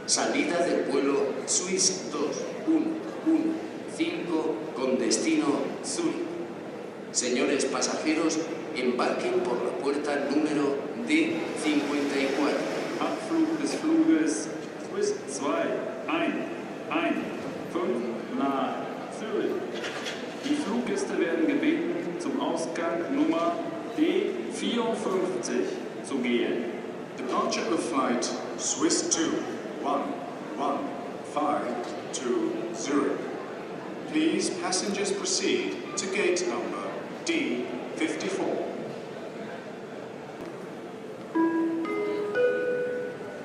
Salida del vuelo Swiss 2115 con destino Zurich. Señores pasajeros, embarquen por la puerta número D54. Abflug des Fluges Swiss 2115 nach Zürich. Die Fluggäste werden gebeten, zum Ausgang Nummer D54 zu gehen. Departure of flight Swiss 2115 to Zurich. Please passengers proceed to gate number D54.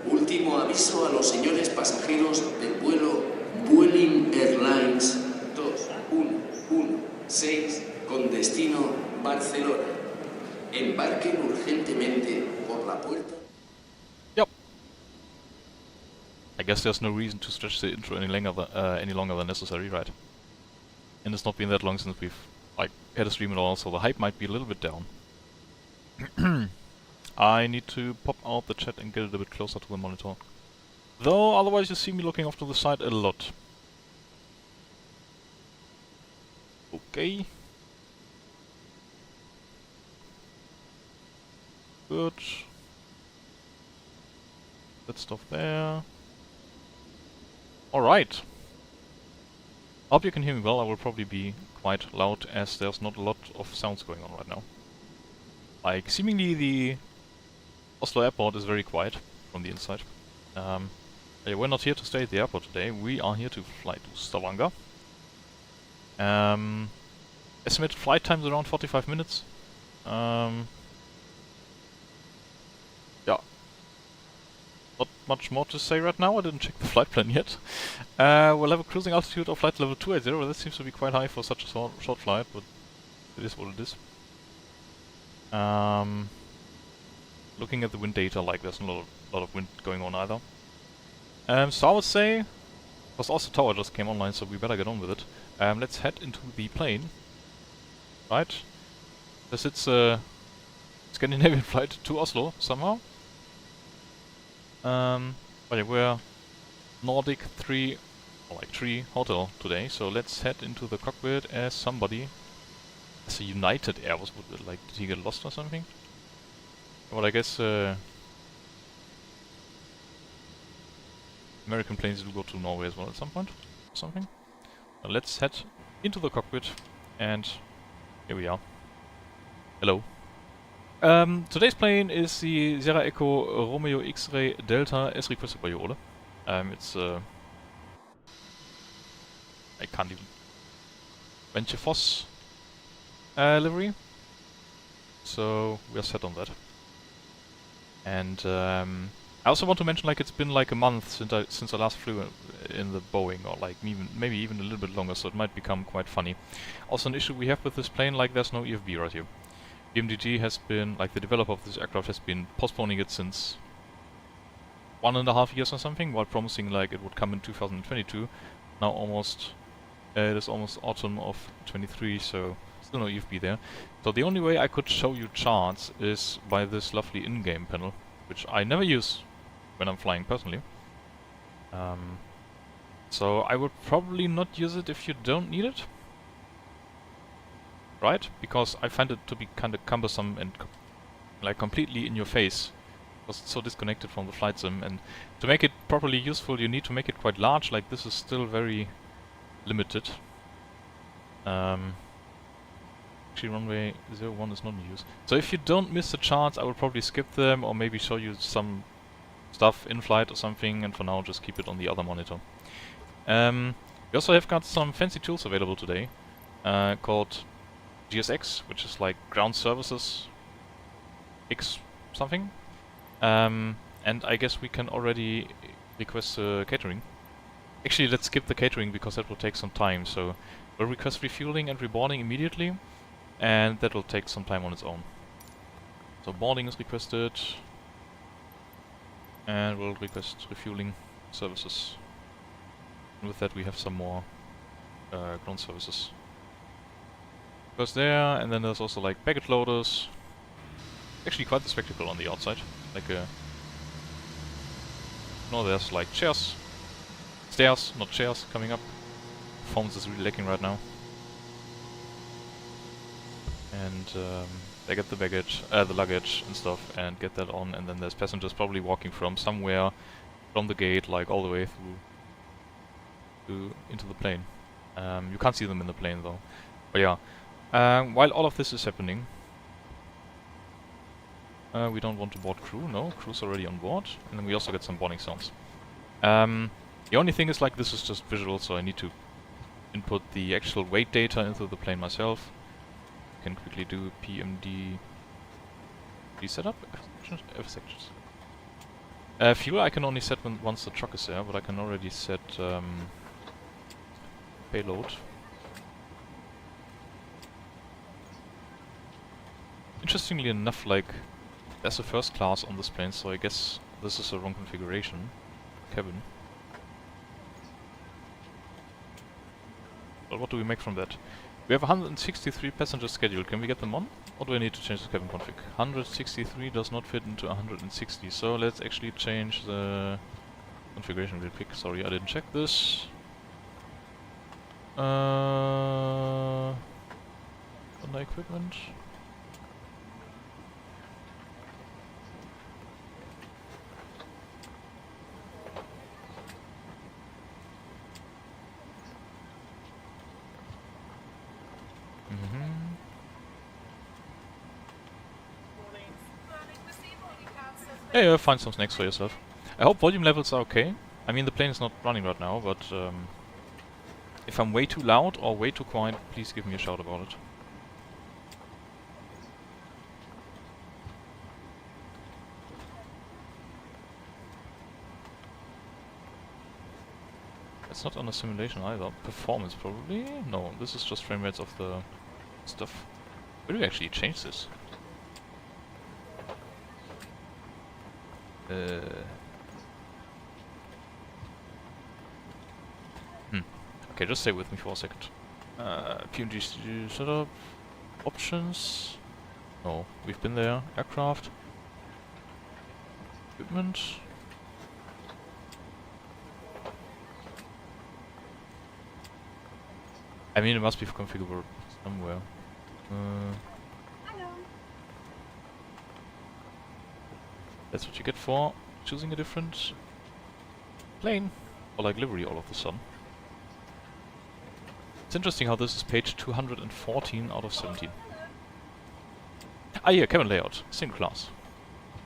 Último aviso a los señores pasajeros del vuelo Vueling Airlines 2116 con destino Barcelona. Embarquen urgentemente por la puerta. Yep. I guess there's no reason to stretch the intro any longer than necessary, right? And it's not been that long since we've had a stream at all, so the hype might be a little bit down. I need to pop out the chat and get it a bit closer to the monitor. Though, otherwise you see me looking off to the side a lot. Okay. Good. That stuff there. Alright. Hope you can hear me well. I will probably be quite loud as there's not a lot of sounds going on right now. Like, seemingly the Oslo airport is very quiet from the inside. Yeah, we're not here to stay at the airport today. We are here to fly to Stavanger. Estimated flight time is around 45 minutes. Yeah. Not much more to say right now. I didn't check the flight plan yet. We'll have a cruising altitude of flight level 280. That seems to be quite high for such a short flight, but it is what it is. Looking at the wind data, like there's not a lot of wind going on either. So I would say, because also tower just came online, so we better get on with it. Let's head into the plane. Right? Because it's a Scandinavian flight to Oslo somehow. But yeah, we're Nordic 3, or like 3 hotel today, so let's head into the cockpit as somebody. As a United Airways, like, did he get lost or something? Well, I guess American planes do go to Norway as well at some point, or something. But let's head into the cockpit, and here we are. Hello. Today's plane is the Sierra Echo Romeo X-Ray Delta as requested by Ole. It's I can't even... Venture Foss livery. So we are set on that. And I also want to mention, like, it's been like a month since I last flew in the Boeing, or like maybe even a little bit longer, so it might become quite funny. Also, an issue we have with this plane, like, there's no EFB right here. BMDG has been, like, the developer of this aircraft has been postponing it since 1.5 years or something, while promising like it would come in 2022. Now it is almost autumn of 23, so still no EFB there. So the only way I could show you charts is by this lovely in-game panel, which I never use when I'm flying personally. So I would probably not use it if you don't need it. Right? Because I find it to be kind of cumbersome and like completely in your face. Because it's so disconnected from the flight sim, and to make it properly useful you need to make it quite large. Like, this is still very limited. Actually, runway 01 is not in use. So if you don't miss the charts, I will probably skip them, or maybe show you some stuff in flight or something, and for now just keep it on the other monitor. We also have got some fancy tools available today, called GSX, which is like Ground Services X something. And I guess we can already request catering. Actually, let's skip the catering because that will take some time. So we'll request refueling and reboarding immediately, and that will take some time on its own. So boarding is requested, and we'll request refueling services. And with that we have some more ground services. Goes there, and then there's also like baggage loaders. Actually quite the spectacle on the outside. Like a No, there's like chairs. Stairs, not chairs, coming up. Performance is really lacking right now. And they get the baggage, the luggage and stuff, and get that on, and then there's passengers probably walking from somewhere from the gate, like all the way through into the plane. You can't see them in the plane though. But yeah, while all of this is happening, we don't want to board crew. No, crew's already on board, and then we also get some boarding sounds. The only thing is, like, this is just visual, so I need to input the actual weight data into the plane myself. Can quickly do PMD setup F sections. Fuel I can only set once the truck is there, but I can already set payload. Interestingly enough, like, there's a first class on this plane, so I guess this is the wrong configuration. Cabin. But what do we make from that? We have 163 passengers scheduled. Can we get them on? Or do I need to change the cabin config? 163 does not fit into 160, so let's actually change the configuration real quick. Sorry, I didn't check this. Under equipment. Yeah, find some snacks for yourself. I hope volume levels are okay. I mean, the plane is not running right now, but if I'm way too loud or way too quiet, please give me a shout about it. It's not on a simulation either. Performance probably? No, this is just frame rates of the stuff. Where do we actually change this? Okay, just stay with me for a second. PNG setup. Options. No, we've been there. Aircraft. Equipment. I mean, it must be configurable somewhere. That's what you get for choosing a different plane, or like livery all of a sudden. It's interesting how this is page 214 out of 17. Ah yeah, cabin layout, single class.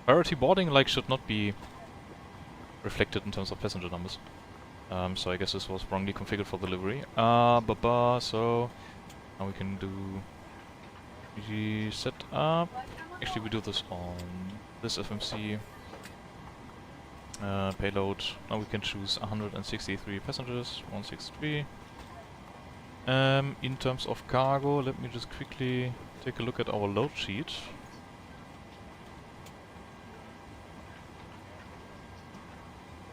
Priority boarding like should not be reflected in terms of passenger numbers. So I guess this was wrongly configured for the livery. So now we can do VG setup. Actually, we do this on this FMC payload. Now we can choose 163 passengers, 163. In terms of cargo, let me just quickly take a look at our load sheet.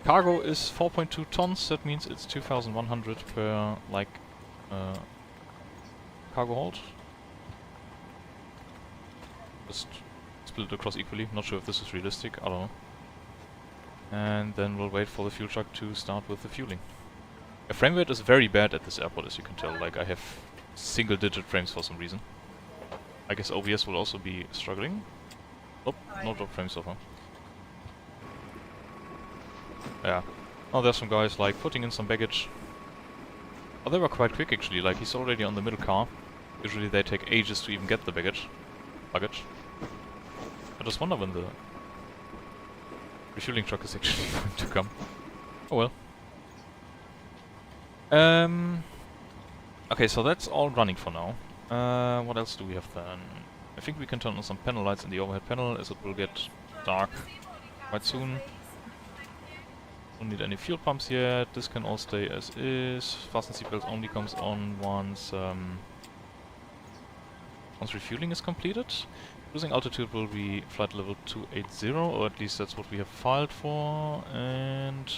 Cargo is 4.2 tons, that means it's 2,100 per, like, cargo hold. Just split it across equally, not sure if this is realistic, I don't know. And then we'll wait for the fuel truck to start with the fueling. The frame rate is very bad at this airport, as you can tell, like I have single-digit frames for some reason. I guess OBS will also be struggling. Oh, no drop frames so far. Yeah. Oh, there's some guys like putting in some baggage. Oh, they were quite quick actually, like he's already on the middle car. Usually they take ages to even get the baggage. I just wonder when the refueling truck is actually going to come. Oh well. Okay, so that's all running for now. What else do we have then? I think we can turn on some panel lights in the overhead panel as it will get dark quite soon. Don't need any fuel pumps yet. This can all stay as is. Fasten seatbelts only comes on once refueling is completed. Cruising altitude will be flight level 280, or at least that's what we have filed for. And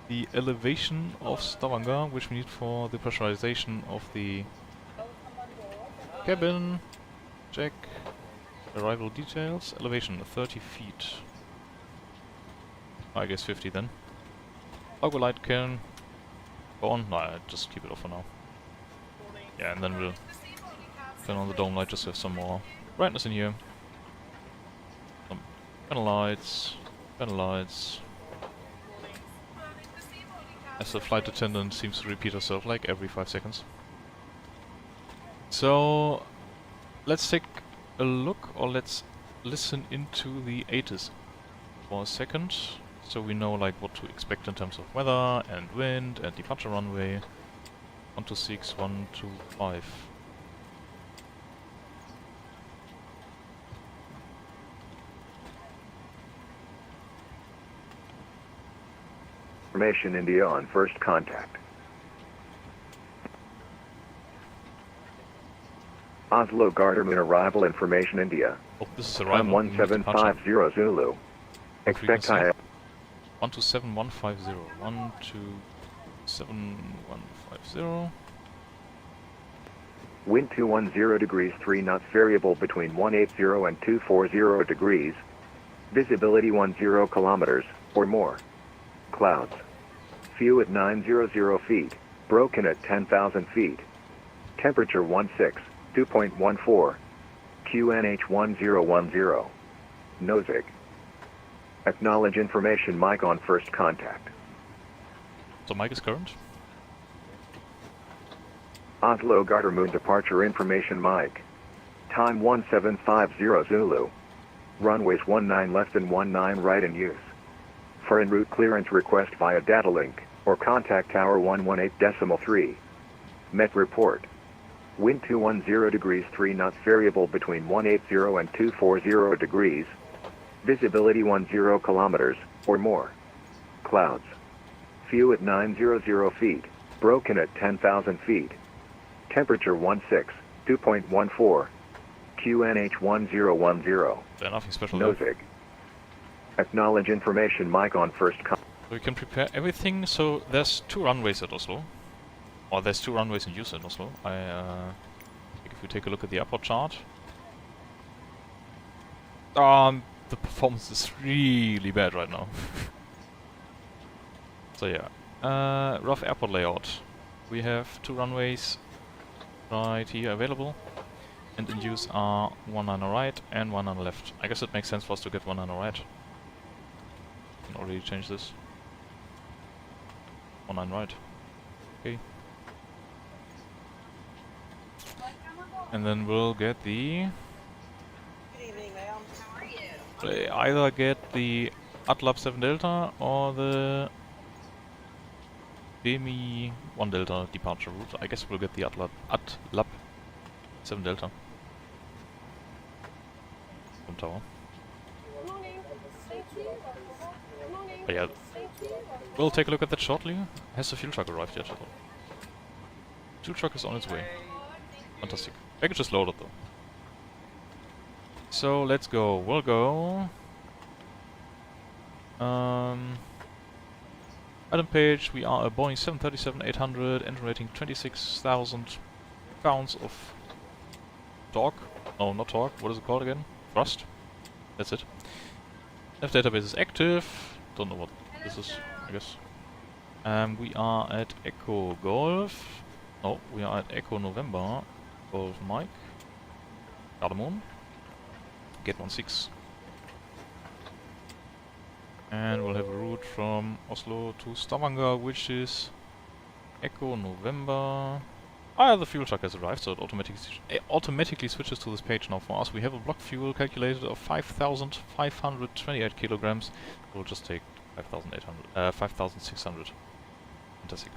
the elevation of Stavanger, which we need for the pressurization of the cabin. Check. Arrival details. Elevation 30 feet. I guess 50 then. Cargo light can go on. No, just keep it off for now. Yeah, and then we'll turn on the dome light just to have some more brightness in here. Some panel lights, panel lights. As the flight attendant seems to repeat herself like every 5 seconds. So let's take a look, or let's listen into the ATIS for a second, so we know like what to expect in terms of weather and wind and departure runway. 126, 125. Information India on first contact. Oslo Gardermoen arrival information India. Oh, this is Time arrival. 1750 Zulu. Expect high. 127150. 127150. Wind 210 degrees 3 knots variable between 180 and 240 degrees. Visibility 10 kilometers or more. Clouds. Few at 900 feet. Broken at 10,000 feet. Temperature 16, 2.14. QNH 1010. Nozick. Acknowledge information mic on first contact. So mic is current. Oslo Gardermoen departure information mic. Time 1750 Zulu. Runways 19 left and 19 right in use. For en route clearance request via data link or contact tower 118.3. Met report. Wind 210 degrees 3 knots variable between 180 and 240 degrees. Visibility 10 kilometers or more. Clouds. Few at 900 feet. Broken at 10,000 feet. Temperature 16, 2.14. QNH 1010. Nothing special there. Nozick. Acknowledge information mic on first contact. So we can prepare everything. So there's 2 runways at Oslo. Or there's 2 runways in use at Oslo. If we take a look at the airport chart. The performance is really bad right now. So yeah. Rough airport layout. We have 2 runways right here available. And in use are 1 on the right and 1 on the left. I guess it makes sense for us to get 1 on the right. Can already change this. 1 on right. Okay. And then we'll get the... Good evening, ma'am. How are you? They either get the ATLAB 7 Delta or the BMI 1 Delta departure route. I guess we'll get the ATLAB 7 Delta. From tower. But yeah, we'll take a look at that shortly. Has the fuel truck arrived yet? Fuel truck is on its way. Fantastic. Package is loaded though. So let's go. We'll go. Item page. We are a Boeing 737-800, engine rating 26,000 pounds of torque. No, not torque. What is it called again? Thrust. That's it. Nav database is active. Don't know what this is, I guess. We are at Echo Golf. No, we are at Echo November. Golf Mike. Gardermoen. Gate 16. And we'll have a route from Oslo to Stavanger, which is Echo November. Ah, the fuel truck has arrived, so it automatically switches to this page now for us. We have a block fuel calculated of 5,528 kilograms. We'll just take 5,600. Fantastic.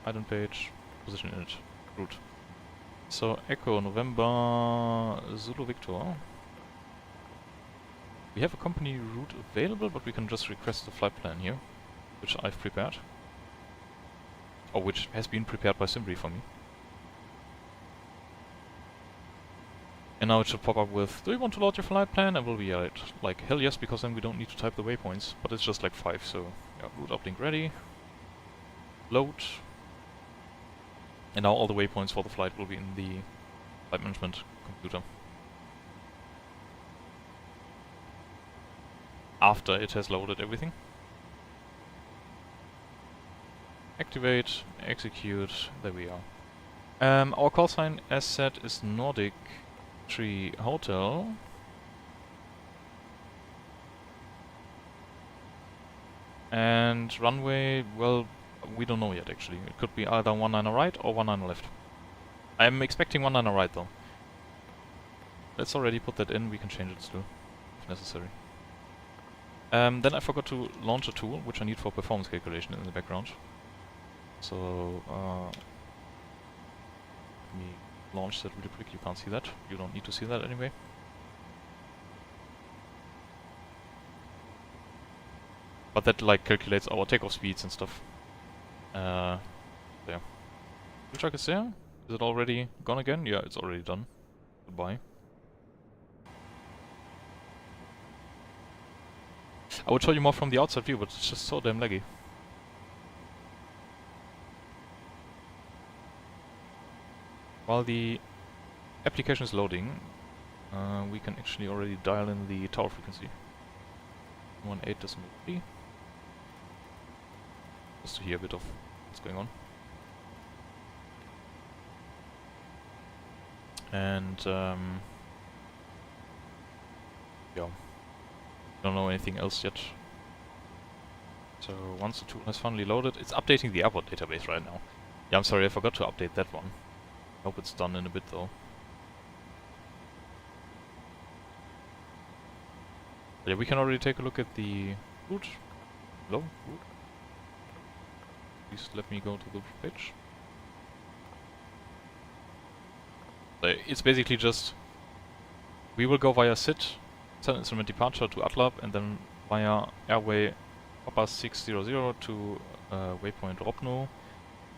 Item page, position in it, route. So Echo November Zulu Victor. We have a company route available, but we can just request the flight plan here, which I've prepared. Or which has been prepared by Simbri for me. And now it should pop up with, do you want to load your flight plan? And we'll be like, hell yes, because then we don't need to type the waypoints. But it's just like 5, so yeah, route uplink ready. Load. And now all the waypoints for the flight will be in the flight management computer. after it has loaded everything. Activate, execute, there we are. Our call sign, as said, is Nordic Tree Hotel. And runway, well, we don't know yet actually. It could be either 19 right or 19 left. I'm expecting 19 right though. Let's already put that in, we can change it still, if necessary. Then I forgot to launch a tool, which I need for performance calculation in the background. So, let me launch that really quick, you can't see that. You don't need to see that anyway. But that like calculates our takeoff speeds and stuff. There. The truck is there. Is it already gone again? Yeah, it's already done. Goodbye. I would show you more from the outside view, but it's just so damn laggy. While the application is loading, we can actually already dial in the tower frequency. 18.3. Just to hear a bit of what's going on. And yeah, don't know anything else yet. So once the tool has finally loaded, it's updating the airport database right now. Yeah, I'm sorry, I forgot to update that one. Hope it's done in a bit though. But yeah, we can already take a look at the route. Hello, route. Please let me go to the page. So it's basically just, we will go via SIT, send instrument departure to Atlab, and then via airway Papa 600 to waypoint Ropno.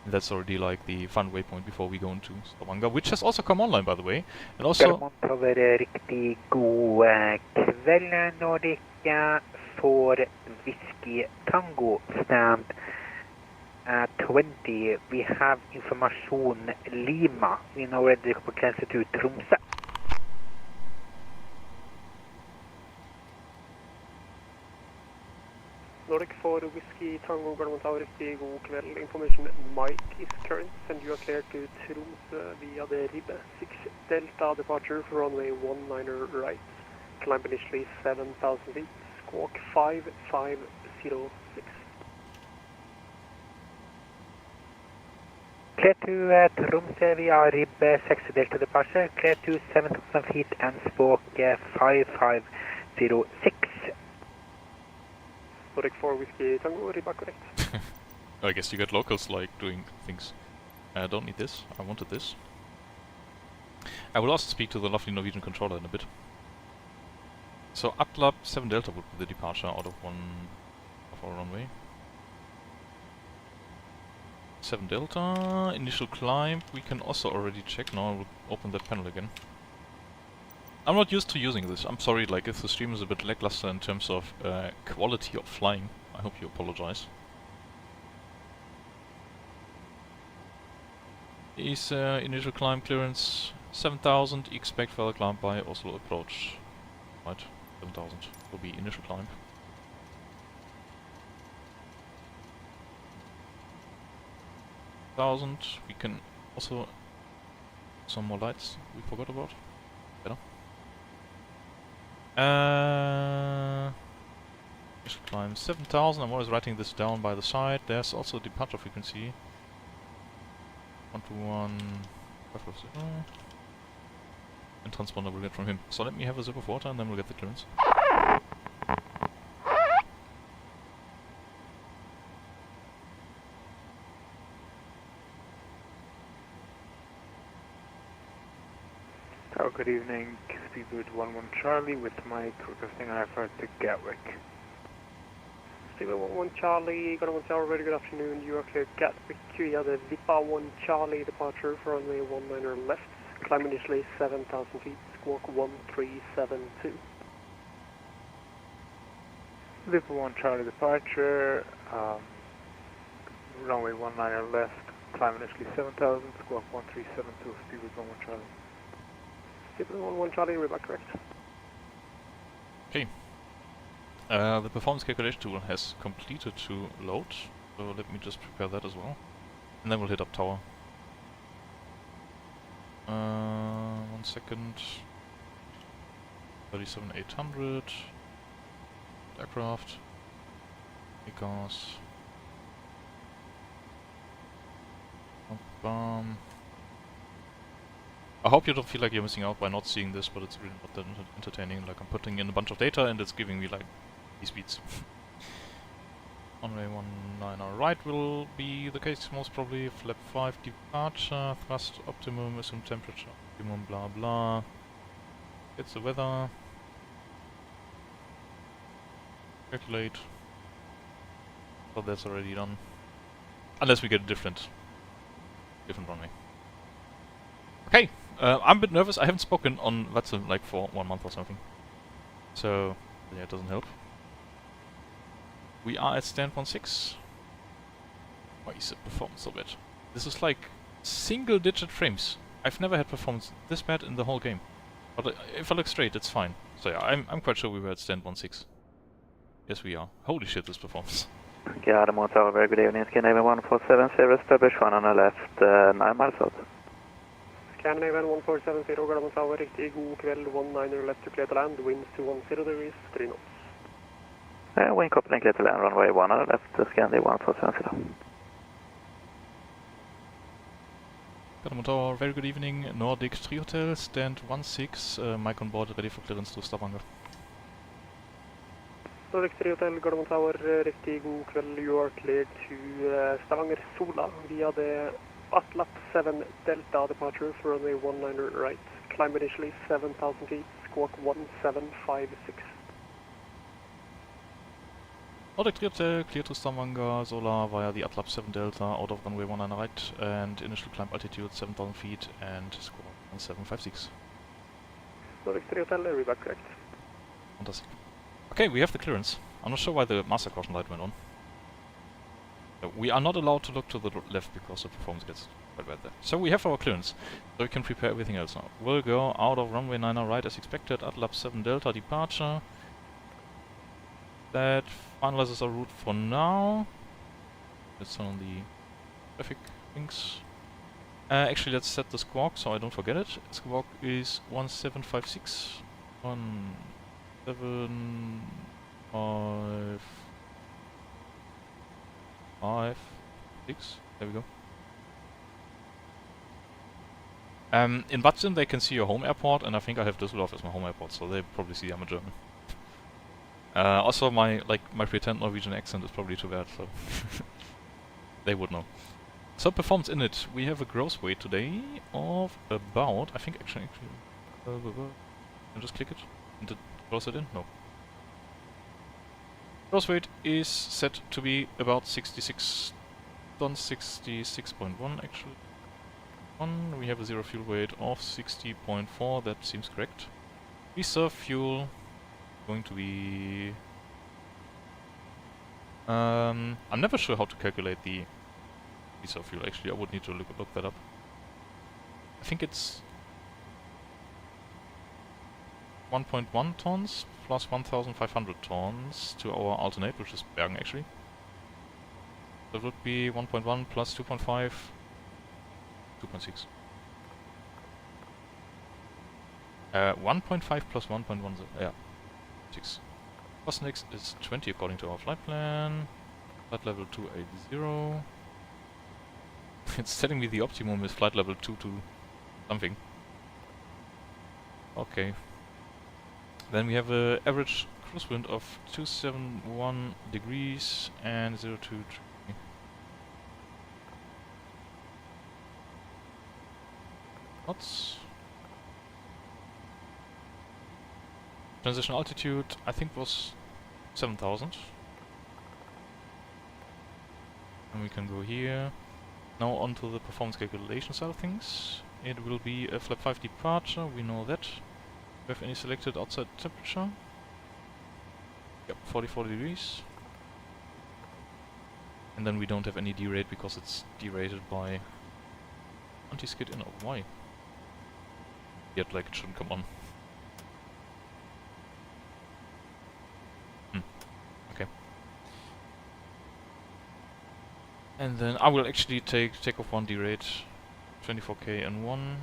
And that's already like the fun waypoint before we go into Stavanger, which has also come online by the way. And also... Riktig god kväll Nordica for Whiskey Tango stamp 20. We have information Lima. We now ready for cancel to Tromsø. Nordic for Whiskey Tango Garment Tower, riktig god kväll. Information Mike is current and you are cleared to Tromsø via the RIB 6 Delta departure for runway 19 right. Climb initially 7,000 feet, squawk 5506. Clear to Tromsø via RIB 6 Delta departure, clear to 7,000 feet and squawk 5506. Nordic 4 Whiskey Tango, RIB correct. I guess you get locals like doing things. I don't need this, I wanted this. I will also speak to the lovely Norwegian controller in a bit. So Atlab 7 Delta would be the departure out of one of our runway. 7 Delta, initial climb, we can also already check. Now I will open that panel again. I'm not used to using this, I'm sorry, like if the stream is a bit lackluster in terms of quality of flying, I hope you apologize. Is initial climb clearance 7,000, expect further climb by Oslo approach. Right, 7,000 will be initial climb. We can also some more lights we forgot about. Better. Initial climb 7,000. I'm always writing this down by the side. There's also departure frequency 121 and transponder will get from him. So let me have a sip of water and then we'll get the clearance. Good evening, Speedbird 11 Charlie with Mike requesting an effort to Gatwick. Speedbird 11 Charlie, got 1 hour, very good afternoon. You are cleared Gatwick via the Vipa 1 Charlie departure for runway 19 left. Climb initially 7,000 feet, squawk 1372. Vipa 1 Charlie departure, runway 19 left, climb initially 7,000, squawk 1372, Speedbird 11 Charlie. Speedbird 11 Charlie, we're back correct. Okay. The performance calculation tool has completed to load, so let me just prepare that as well. And then we'll hit up tower. 1 second. 37,800. Aircraft. Gas. Bam. I hope you don't feel like you're missing out by not seeing this, but it's really not that entertaining. Like, I'm putting in a bunch of data and it's giving me like these beats. Runway 19 right will be the case most probably. Flap 5 departure, thrust optimum, assume temperature optimum, blah blah. It's the weather. Calculate. So that's already done. Unless we get a different runway. Okay, I'm a bit nervous. I haven't spoken on VATSIM like for 1 month or something. So, yeah, it doesn't help. We are at stand 16. Why is the performance so bad? This is like single-digit frames. I've never had performance this bad in the whole game. But if I look straight, it's fine. So yeah, I'm quite sure we were at stand 16. Yes, we are. Holy shit, this performance. Gardermoen Tower, very good evening. Scandinavian 1470, establish 1 on the left, 9 miles out. Scandinavian 1470, Gardermoen Tower, riktig god kväll, 19 left to clear to land, winds 210 degrees, 3 knots. Wind coupling clear to land, runway 1 on the left, Scandi 1470. Gardermoen Tower, very good evening. Nordic 3 Hotel, stand 16, mic on board, ready for clearance to Stavanger. Nordic 3 Hotel, Gardermoen Tower, riktig god kväll, you are cleared to Stavanger Sola via the Atlap 7 Delta departure for runway 19 right. Climb initially 7,000 feet, squawk 1756. Nordic 3 Hotel, clear to Stavanger Sola via the Atlap 7 Delta out of runway 19 right and initial climb altitude 7,000 feet and squawk 1756. Nordic 3 Hotel, reback correct. Fantastic. Okay, we have the clearance. I'm not sure why the master caution light went on. We are not allowed to look to the left because the performance gets quite bad there. So we have our clearance, so we can prepare everything else now. We'll go out of runway 19 right as expected, Atlap 7 Delta departure. That finalizes our route for now. Let's turn on the traffic links. Actually, let's set the squawk so I don't forget it. Squawk is 1756. 1756. There we go. In VATSIM they can see your home airport, and I think I have Düsseldorf as my home airport, so they probably see I'm a German. Also, my pretend Norwegian accent is probably too bad, so they would know. So performance in it, we have a gross weight today of about, I think actually, can just click it and close it in? No. Gross weight is set to be about 66 tons, 66.1 actually. We have a zero fuel weight of 60.4, that seems correct. Reserve fuel going to be... I'm never sure how to calculate the reserve fuel actually, I would need to look that up. I think it's 1.1 tons plus 1,500 tons to our alternate, which is Bergen actually. That would be 1.1 plus 2.5, 2.6. 1.5 plus 1.1, yeah, 6. Cost next is 20 according to our flight plan. Flight level 280. It's telling me the optimum is flight level 2 to something. Okay. Then we have an average cruise wind of 271 degrees and 023. Knots. Transition altitude, I think, was 7,000. And we can go here. Now onto the performance calculation side of things. It will be a flap 5 departure, we know that. Do we have any selected outside temperature? Yep, 44 degrees. And then we don't have any derate because it's derated by anti-skid in. Oh, why? Yet, like, it shouldn't come on. And then I will actually take off 1 D-rate, 24k and 1.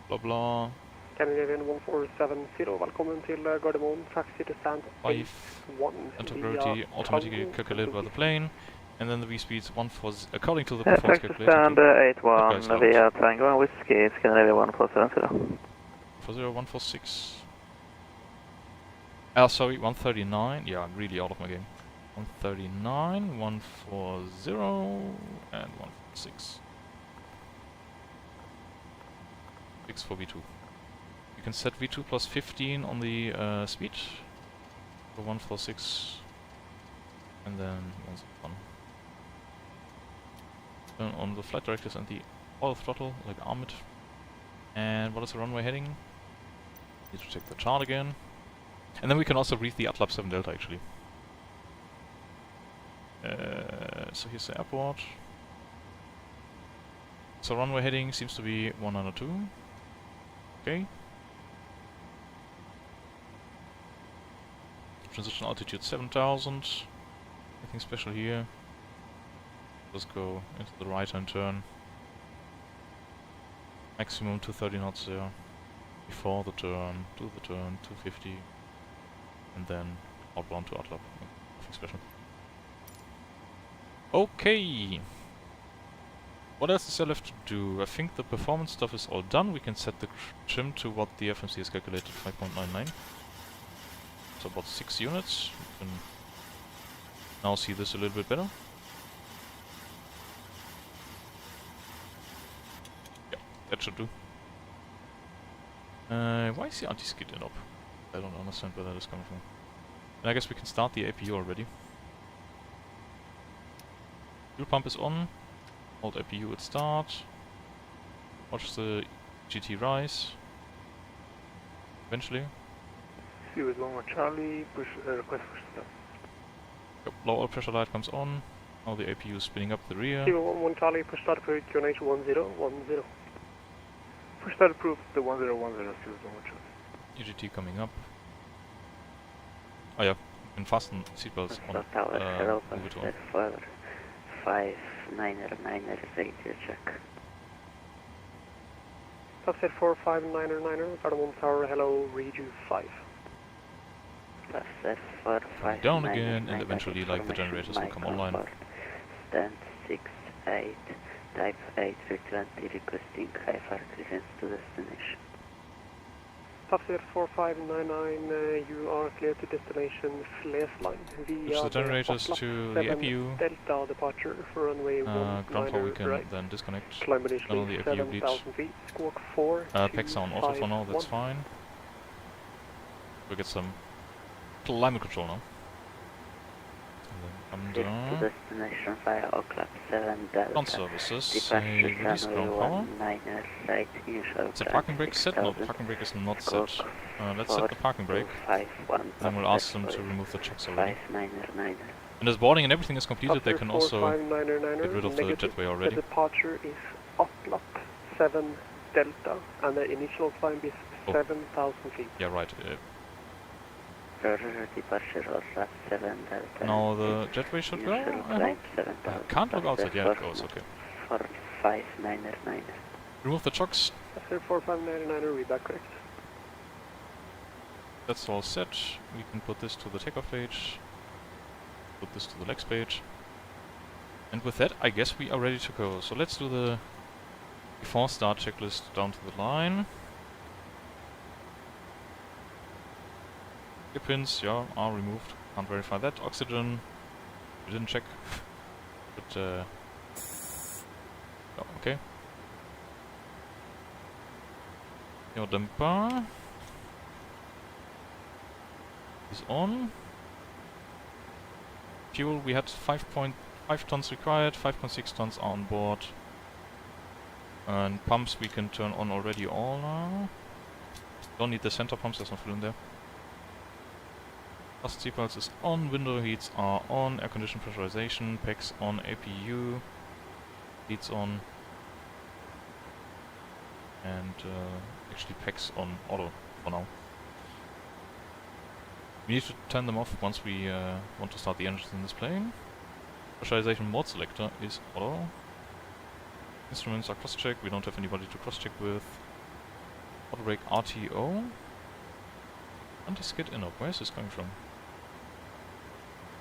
Blah blah. Scandinavian 1470, velkommen til Gardermoen, taxi to stand 5 81 center via gravity automatically Tango calculated by the plane. And then the V-speeds 140 according to the Taxi performance to calculator. stand 81 via Tango and Whiskey, Scandinavia 1470. 146. Sorry, 139. Yeah, I'm really out of my game. 139, 140, and 146. 6 for V2. You can set V2 plus 15 on the speed for 146, and then 161. Turn on the flight directives and the auto throttle, like arm it. And what is the runway heading? Need to check the chart again. And then we can also read the ATLAB 7 Delta actually. So here's the airport. So runway heading seems to be 102. Okay. Transition altitude 7000. Nothing special here. Just go into the right hand turn. Maximum 230 knots there. Before the turn, to the turn, 250. And then outbound to ATLAB. Nothing special. Okay. What else is there left to do? I think the performance stuff is all done. We can set the trim to what the FMC has calculated, 5.99. So about 6 units. We can now see this a little bit better. Yeah, that should do. Why is the anti-skid up? I don't understand where that is coming from. And I guess we can start the APU already. Fuel pump is on. Hold APU at start. Watch the GT rise. Eventually. Fuel 1 Charlie, push request for start. Yep, low oil pressure light comes on. Now the APU is spinning up the rear. Fuel 1 Charlie, push start for QNH 1010. Push start approved, the 1010, fuel 1 Charlie. EGT coming up. Oh yeah, you can fasten seatbelts on. Move it on. 5999 radio check. Passat 45999, Gardermoen Tower, hello, read you 5. Passat 45999. Down again, and eventually like the generators will come online. Stand 68, type 8320, requesting high fire clearance to destination. Passat 4599, you are clear to destination Flesland via Push the generators to the APU. Delta departure for runway 19 ground power we can right. then disconnect. Climb None of the initially APU bleeds. 7,000 feet, squawk 4. PEX on auto for now, that's fine. We'll get some climate control now. And then come To down. destination via Oclap 7 Delta. Ground services, Departure release ground runway power. 19 right, initial Is the climb parking brake set? No, the 6000. parking brake is not set. Let's set the parking brake. 51. Then we'll ask them to remove the chocks already. 5999. And as boarding and everything is completed, they can also 4599, get rid of the negative. jetway already. The departure is Oclap 7 Delta and the initial climb is 7,000 feet. Yeah, right. Departure Oclap 7 Delta. Now the jetway should go, Initial I climb hope. 7000. Can't look outside, yeah, it goes, okay. 4599. Remove the chocks. After 4599, read that correct. That's all set. We can put this to the takeoff page. Put this to the legs page. And with that, I guess we are ready to go. So let's do the before start checklist down to the line. Gear pins, yeah, are removed. Can't verify that. Oxygen, we didn't check. But, oh, okay. Your damper is on. Fuel, we had 5.5 tons required, 5.6 tons are on board. And pumps we can turn on already all now. Don't need the center pumps, there's no fuel in there. Fast seatbelts is on, window heats are on, air condition pressurization, PEX on, APU, heats on. And actually PEX on auto for now. We need to turn them off once we want to start the engines in this plane. Pressurization mode selector is auto. Instruments are cross-checked, we don't have anybody to cross-check with. Auto brake RTO. Anti-skid inop, where is this coming from?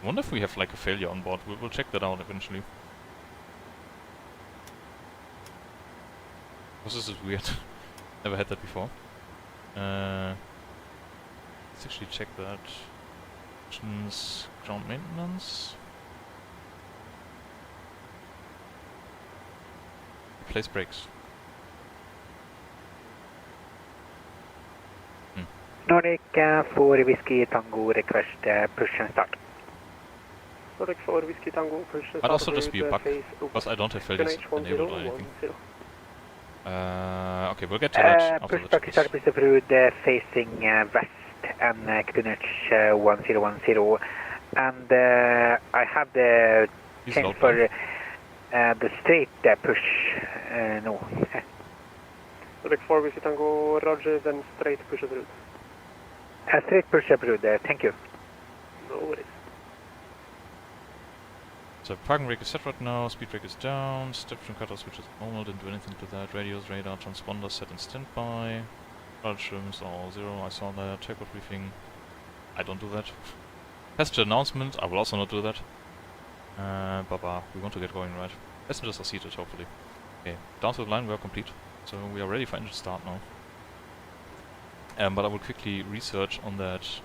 I wonder if we have like a failure on board, we'll check that out eventually. Because this is weird, never had that before. Let's actually check that. Options, ground maintenance. Replace brakes. Nordic 4 Whiskey Tango request push and start. Nordic 4 Whiskey Tango push and start. Might also just be a bug, because I don't have failures enabled or anything. Okay, we'll get to that after the push start is approved facing west and QNH 1010. And I have the change for the straight push. No. Nordic 4 Whiskey Tango, roger, then straight push approved. Straight push approved, thank you. No worries. So parking brake is set right now, speed brake is down, step trim cutter switch is normal, didn't do anything to that, radios, radar, transponder set in standby, radar trims are all 0, I saw that, takeoff briefing, I don't do that. Passenger announcement, I will also not do that. Baba, we want to get going, right? Passengers are seated, hopefully. Okay, down to the line, we are complete, so we are ready for engine start now. But I will quickly research on that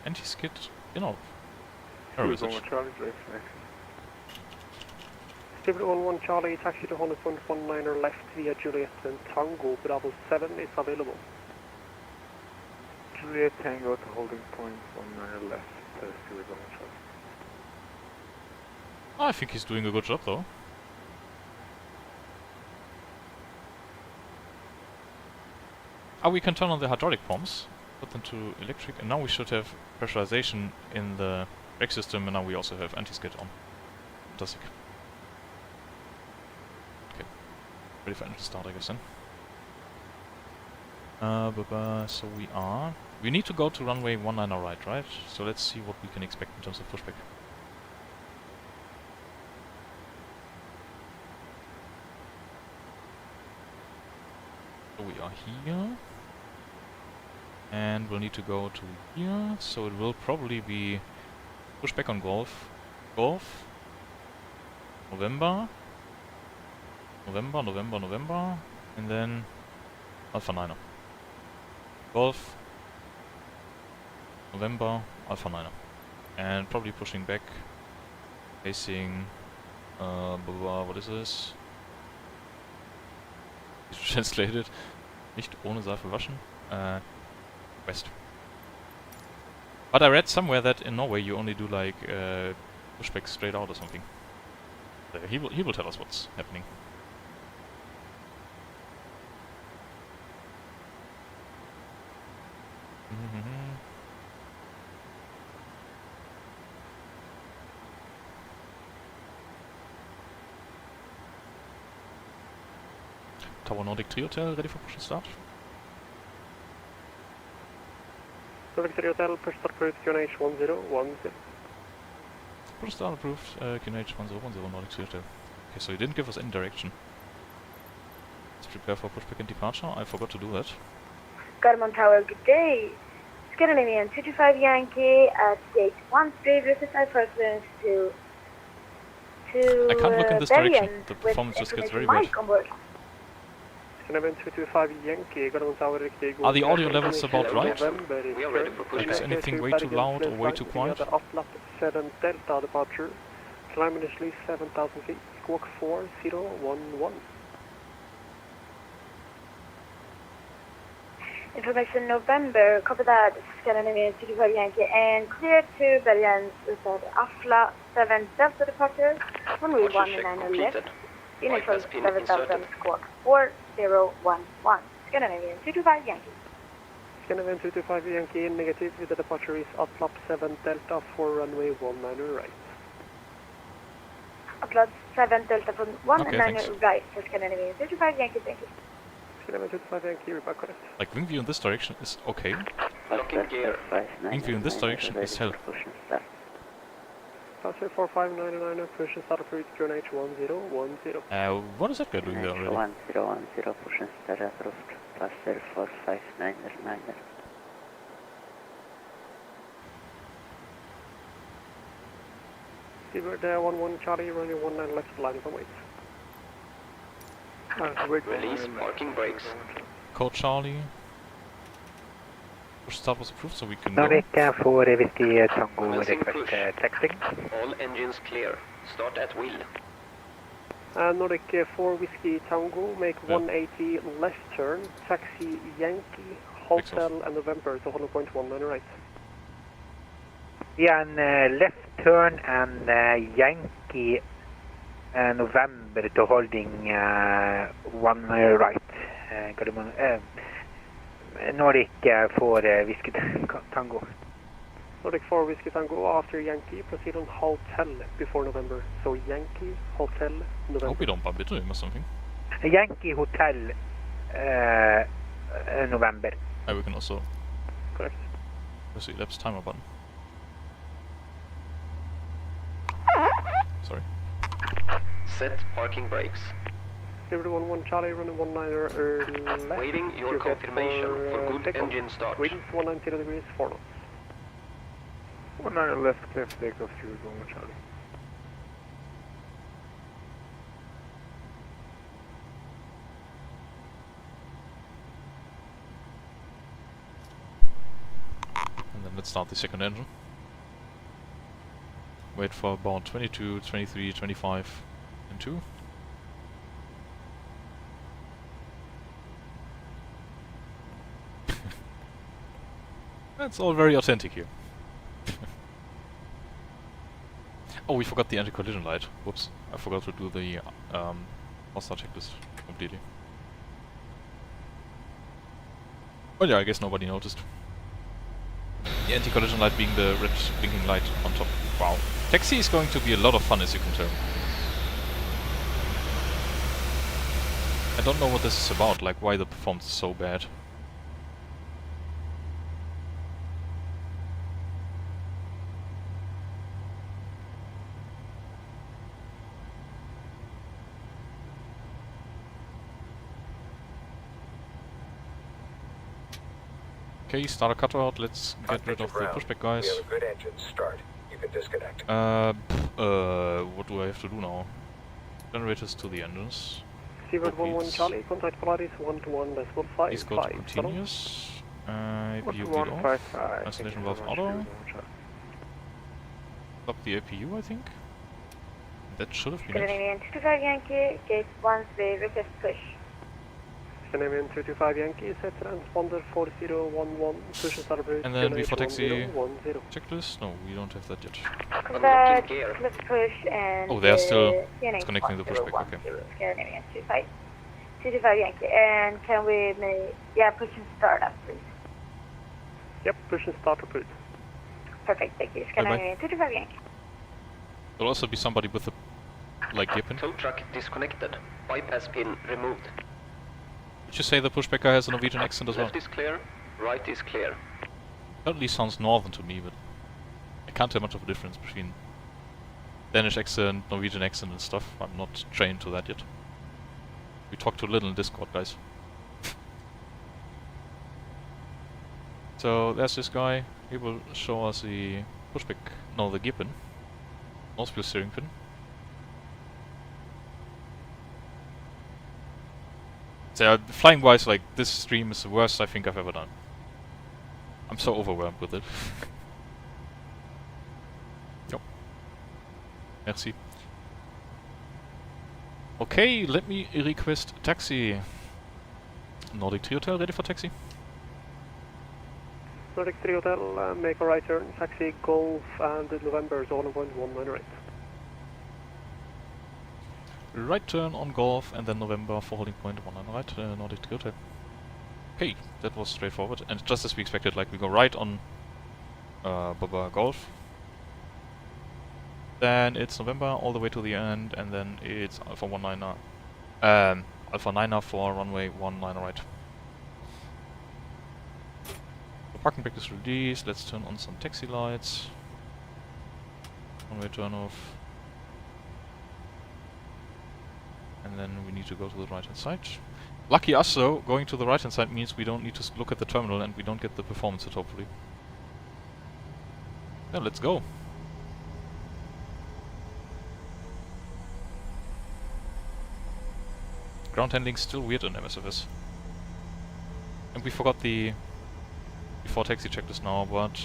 anti-skid, error message. Stable 11 Charlie, taxi to 100.19 left via Juliet and Tango, Bravo 7 is available. Juliet Tango to holding point 19 left, Stable 11 Charlie. I think he's doing a good job though. We can turn on the hydraulic pumps, put them to electric, and now we should have pressurization in the brake system, and now we also have anti-skid on. Fantastic. Okay, ready for engine start, I guess then. So we need to go to runway 19 right? So let's see what we can expect in terms of pushback. So we are here. And we'll need to go to here, so it will probably be pushback on Golf, November, and then Alpha 9er. Golf, November, Alpha 9er. And probably pushing back, facing, what is this? Translated, nicht ohne Seife waschen. West. But I read somewhere that in Norway you only do like pushback straight out or something. He will tell us what's happening. Tower Nordic 3 Hotel ready for push and start. Nordic 3 Hotel, push start approved, QNH 1010. Push start approved, QNH 1010, Nordic 3 Hotel. Okay, so he didn't give us any direction. Let's prepare for pushback and departure. I forgot to do that. Garmon Tower, good day. Scandinavian 225 Yankee at gate 13, verify first to I can't look in this direction. The performance just gets very bad. Scandinavian 225 Yankee, Garmon Tower, are the audio levels about right? Like, is anything way too loud or way too quiet? Uplap 7 Delta departure, climb initially 7,000 feet, squawk 4011. Information November, copy that, Scandinavian 225 Yankee, and clear to Bergen with Afla 7 Delta departure, runway 19 left, initial 7,000, squawk 4011, Scandinavian 225 Yankee. Scandinavian 225 Yankee, negative, with the departure is Uplap 7 Delta for runway 19 right. Uplap 7 Delta for 19 okay, right, for Scandinavian 225 Yankee, thank you. Scanner 25 Yankee, repeat correct. Like, wing view in this direction is okay. Locking gear. Wing view in this direction is hell. Passenger 4599, push and start approved, QNH 1010. What is that guy doing there already? 1010, push and start approved, passenger 4599. Seabird 11 Charlie, running 19 left, landing from weight. Release parking brakes. Code Charlie. Push start was approved, so we can go. Nordic 4 Whiskey Tango Commencing request push. taxing. All engines clear. Start at wheel. Nordic 4 Whiskey Tango, make Yeah. 180 left turn, taxi Yankee, Hotel and November to 100.19 right. Yeah, and left turn and Yankee November to holding 1 right. Nordic 4 Whiskey Tango. Nordic 4 Whiskey Tango, after Yankee, proceed on Hotel before November. So Yankee, Hotel, I November. hope we don't bump into him or something. Yankee Hotel November. And we can also Correct. press the elapsed timer button. Sorry. Set parking brakes. Seabird 11 Charlie, running 19 left. Waiting your Clear confirmation for good takeoff. engine start. Winds 190 degrees, 4 knots. 19 left, clear for takeoff, Seabird 11 Charlie. And then let's start the second engine. Wait for about 22, 23, 25, and 2. That's all very authentic here. Oh, we forgot the anti-collision light. Whoops, I forgot to do the master checklist completely. Well, yeah, I guess nobody noticed. The anti-collision light being the red blinking light on top. Wow. Taxi is going to be a lot of fun, as you can tell. I don't know what this is about, like why the performance is so bad. Okay, starter cutout, let's get rid of the pushback guys. We have a good engine start. You can disconnect. What do I have to do now? Generators to the engines. Seabird 11 Charlie, contact Polaris 121.5. Please go to continuous. APU bleed off. Isolation valve auto. Stop the APU, I think. That should have been it. Scandinavian 225 Yankee, gate 13, request push. Scandinavian 225 Yankee, set transponder 4011, push and start approved. And then before taxi 1010. checklist? No, we don't have that yet. That, let's push and... Oh, they are still disconnecting the pushback, okay. Scandinavian 225 Yankee, and can we make... Yeah, push and start up, please. Yep, push and start approved. Perfect, thank you. Scandinavian 225 Yankee. There'll also be somebody with a, like, gear pin. Tow truck disconnected. Bypass pin removed. Did you say the pushback guy has a Norwegian accent as well? Left is clear, right is clear. Certainly sounds northern to me, but I can't tell much of a difference between Danish accent, Norwegian accent and stuff. I'm not trained to that yet. We talked too little in Discord, guys. So there's this guy. He will show us the pushback, no, the gear pin. North steering pin. So flying wise, like, this stream is the worst I think I've ever done. I'm so overwhelmed with it. Yep. Merci. Okay, let me request taxi. Nordic 3 Hotel, ready for taxi? Nordic 3 Hotel, make a right turn, taxi Golf and November, so 1.19 right. Right turn on Golf and then November for holding point 19 right, Nordic 3 Hotel. Okay, that was straightforward. And just as we expected, like, we go right on Golf. Then it's November all the way to the end, and then it's Alpha 19 Alpha 9 for runway 19 right. The parking brake is released. Let's turn on some taxi lights. Runway turn off. And then we need to go to the right hand side. Lucky us though, going to the right hand side means we don't need to look at the terminal and we don't get the performance hit, hopefully. Yeah, let's go. Ground handling still weird on MSFS. And we forgot the before taxi checklist now, but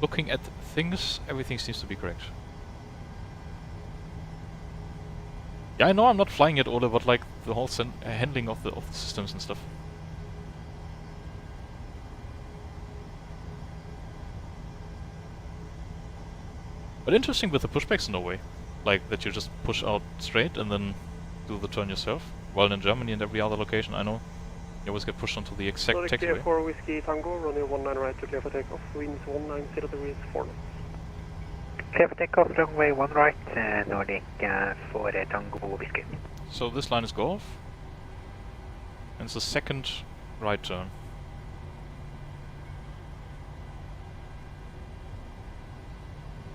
looking at things, everything seems to be correct. Yeah, I know I'm not flying yet, Ole, but like the whole handling of the systems and stuff. But interesting with the pushbacks in Norway, like that you just push out straight and then do the turn yourself. While in Germany and every other location, I know you always get pushed onto the exact taxiway. Clear for Whiskey Tango, runway 19 right to clear for takeoff, winds 190 degrees 4 knots. Clear for takeoff, runway 1 right, Nordic for Tango Whiskey. So this line is Golf, and it's the second right turn.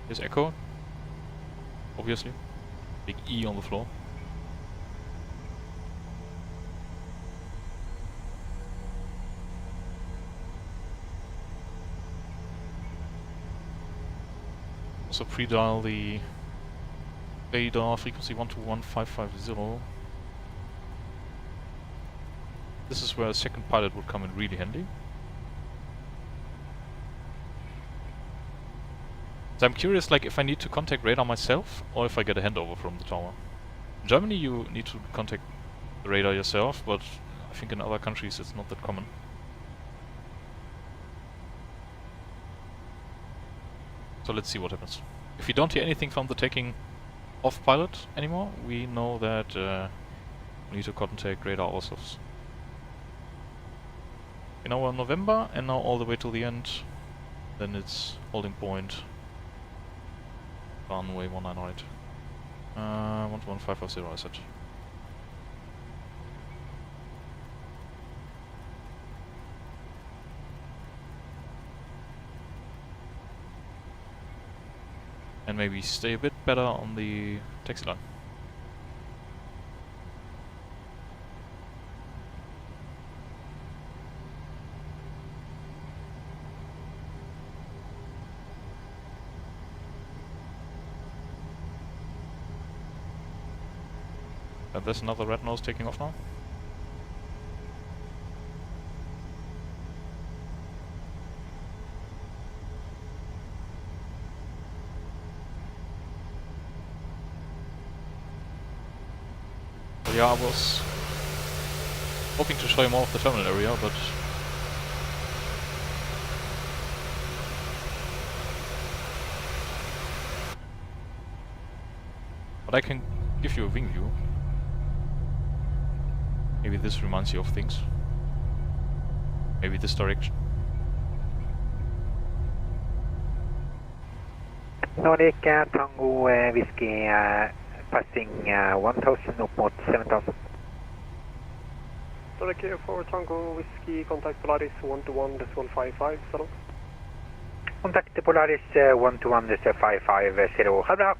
Here's Echo, obviously. Big E on the floor. Also pre-dial the radar frequency 121550. This is where a second pilot would come in really handy. So I'm curious, like, if I need to contact radar myself or if I get a handover from the tower. In Germany you need to contact the radar yourself, but I think in other countries it's not that common. So let's see what happens. If we don't hear anything from the taking off pilot anymore, we know that we need to contact radar ourselves. In our November and now all the way till the end, then it's holding point. Runway 19 right. 11550 I said. And maybe stay a bit better on the taxi line. And there's another red nose taking off now. Well, yeah, I was hoping to show you more of the terminal area, but I can give you a wing view. Maybe this reminds you of things. Maybe this direction. Nordic Tango Whiskey passing 1000 up mot 7000. Nordic for Tango Whiskey, contact Polaris 121.55, hello. Contact Polaris 121.550. Ha bra.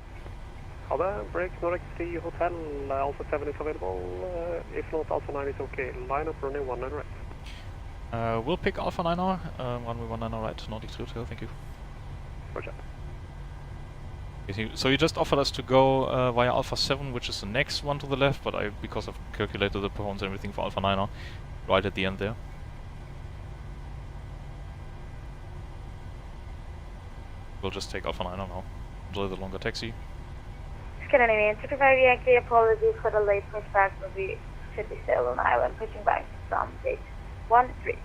Brakes Nordic 3 Hotel, Alpha 7 is available, if not Alpha 9 is okay, line up running 19 right. We'll pick Alpha 9 runway 19 right, Nordic 3 Hotel, thank you. Roger. Okay, so you just offered us to go via Alpha 7, which is the next one to the left, but because I've calculated the performance and everything for Alpha 9 right at the end there. We'll just take Alpha 9 now. Enjoy the longer taxi. Scandinavian 225 Yankee, apologies for the late pushback, but we should be still on island, pushing back from gate 13.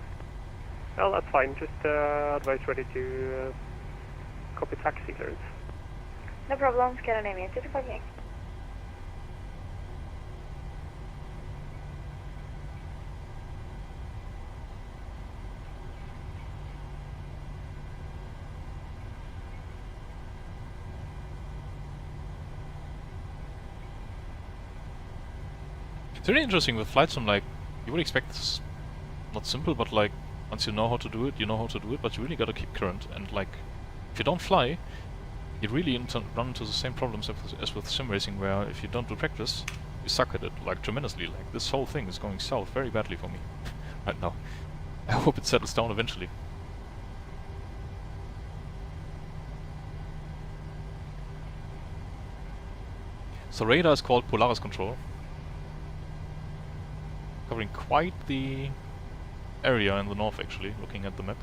Well, that's fine, just advise ready to copy taxi clearance. No problem, Scandinavian 225 Yankee. It's really interesting with flight sim, like, you would expect this not simple, but like, once you know how to do it, you know how to do it, but you really gotta keep current, and like, if you don't fly, you really run into the same problems as with sim racing, where if you don't do practice, you suck at it, like, tremendously. Like, this whole thing is going south very badly for me right now. I hope it settles down eventually. So radar is called Polaris Control, covering quite the area in the north, actually, looking at the map.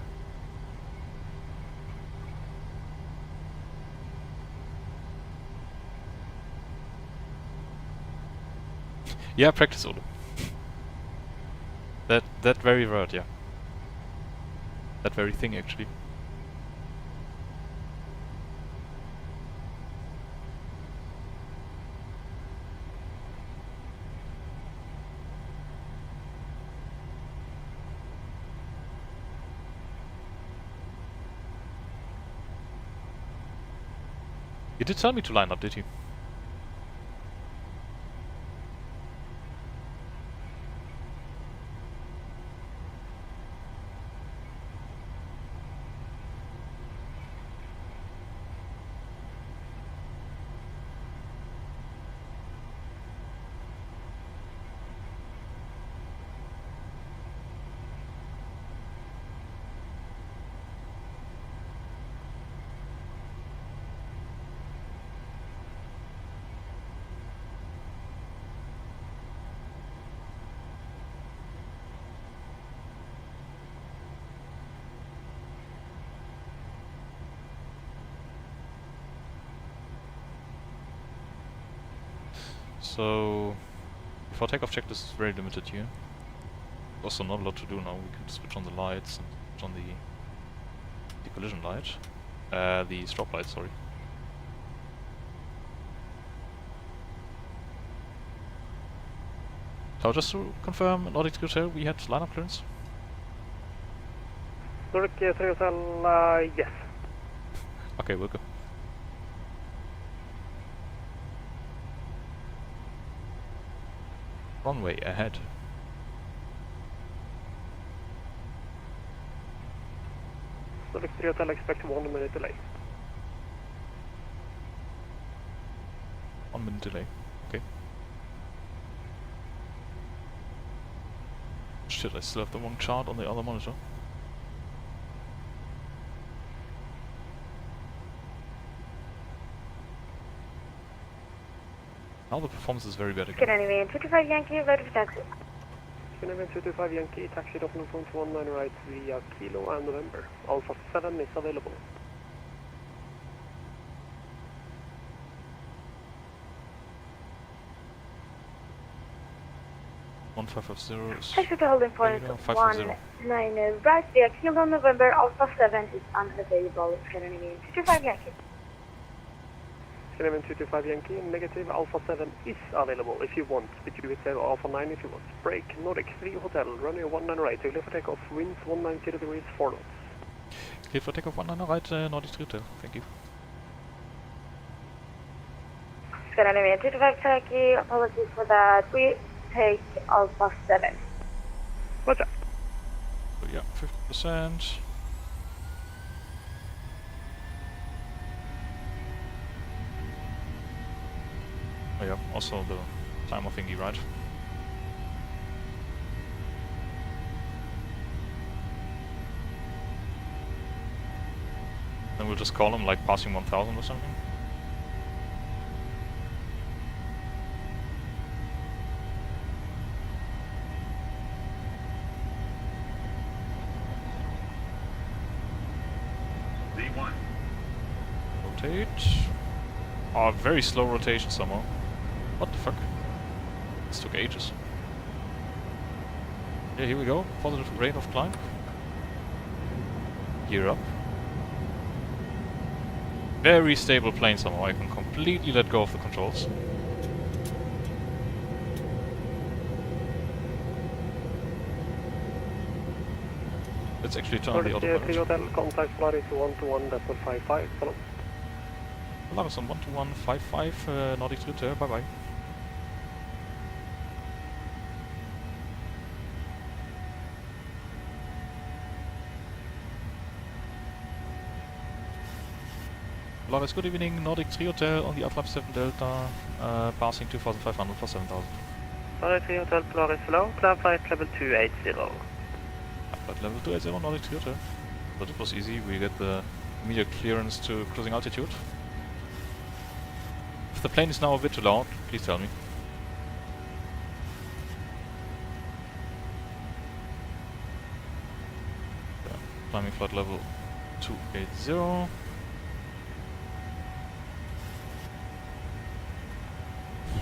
Yeah, practice Olo. That very word, yeah. That very thing, actually. You did tell me to line up, did you? So, before takeoff checklist is very limited here. Also not a lot to do now. We can switch on the lights and switch on the collision light. The strobe light, sorry. So just to confirm, Nordic Hotel, we had lineup clearance? Nordic Hotel, yes. Okay, we'll go. Runway ahead. Nordic Hotel, expect 1 minute delay. 1 minute delay, okay. Shit, I still have the wrong chart on the other monitor. Now the performance is very bad again. Scandinavian 225 Yankee, ready for taxi. Scandinavian 225 Yankee, taxi off 0.19 right via Kilo and November. Alpha 7 is available. Taxi to holding point 19 right via Kilo November, Alpha 7 is unavailable. Scandinavian 225 Yankee. Scandinavian 225 Yankee, negative, Alpha 7 is available if you want, but you will Alpha 9 if you want. Break, Nordic 3 Hotel, runway 19 right, clear for takeoff, winds 190 degrees, 4 knots. Clear for takeoff 19 right, Nordic 3 Hotel, thank you. Scandinavian 225 Turkey, apologies for that, we take Alpha 7. What's up? So yeah, 50%. Oh yeah, also the timer thingy, right? Then we'll just call him like passing 1000 or something. V1. Rotate. Oh, very slow rotation somehow. What the fuck? This took ages. Yeah, here we go. Positive rate of climb. Gear up. Very stable plane somehow. I can completely let go of the controls. Let's actually turn on the autopilot. Hotel, contact Polaris 121.55, follow. Polaris on 121.55, Nordic Ritter, bye bye. Polaris, good evening. Nordic 3 Hotel on the Atlab 7 Delta, passing 2500 for 7000. Nordic 3 Hotel, Polaris hello, climb flight level 280. Flight level 280, Nordic 3 Hotel. But it was easy, we get the immediate clearance to cruising altitude. If the plane is now a bit too loud, please tell me. Yeah, climbing flight level 280.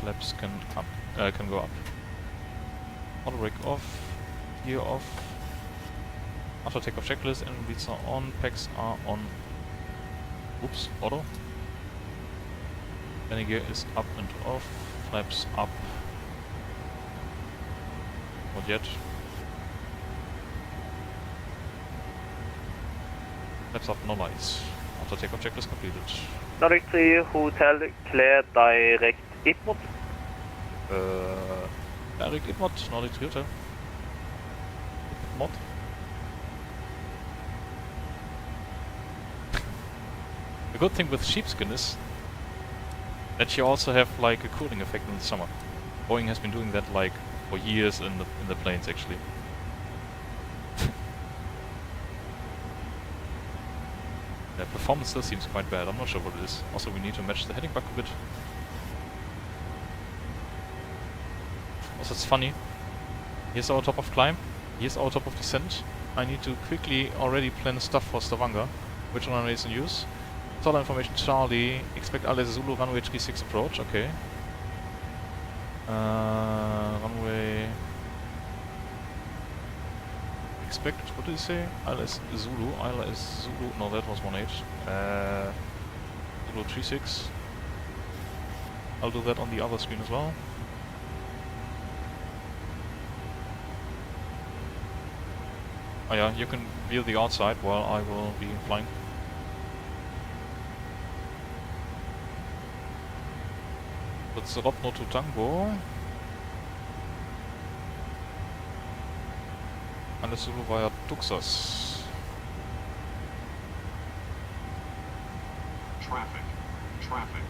Flaps can go up. Auto brake off, gear off. After takeoff checklist, engine beats are on, packs are on. Oops, auto. Landing gear is up and off, flaps up. Not yet. Flaps up, no lights. After takeoff checklist completed. Nordic 3 Hotel, clear direct IPMOD. Direct IPMOD, Nordic 3 Hotel. IPMOD. The good thing with sheepskin is that you also have like a cooling effect in the summer. Boeing has been doing that like for years in the planes actually. The performance still seems quite bad, I'm not sure what it is. Also we need to match the heading back a bit. Also it's funny. Here's our top of climb, here's our top of descent. I need to quickly already plan stuff for Stavanger. Which runway is in use? Total information Charlie, expect Alice Zulu runway 36 approach, okay. Runway... Expect, what did he say? Alice Zulu, Alice Zulu, no that was 18. Zulu 36. I'll do that on the other screen as well. Oh yeah, you can view the outside while I will be flying. That's Ropno to Tango. And Zulu via Tuxas. Traffic. Traffic.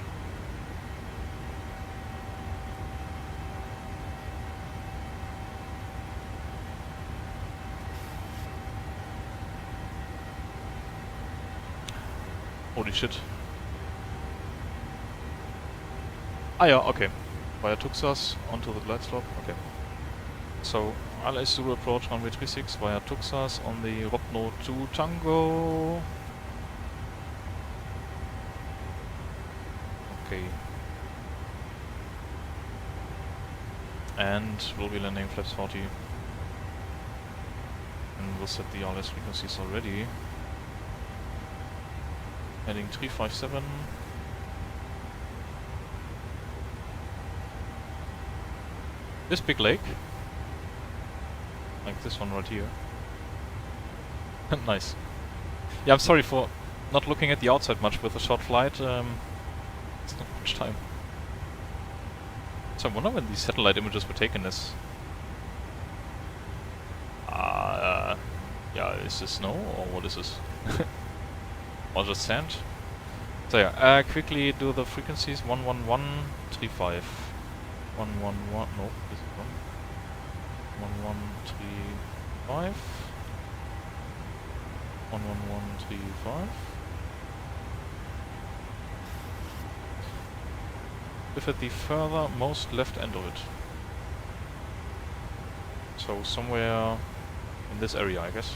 Holy shit. Ah yeah, okay. Via Tuxas onto the glide slope, okay. So, LS Zulu approach runway 36 via Tuxas on the Ropno 2 Tango. Okay. And we'll be landing flaps 40. And we'll set the RLS frequencies already. Heading 357. This big lake, like this one right here. Nice. Yeah, I'm sorry for not looking at the outside much with a short flight. It's not much time. So I wonder when these satellite images were taken as... yeah, is this snow or what is this? Or just sand? So yeah, quickly do the frequencies 11135. 111, no, this is wrong. 1135. 11135. If at the furthermost left end of it. So somewhere in this area, I guess.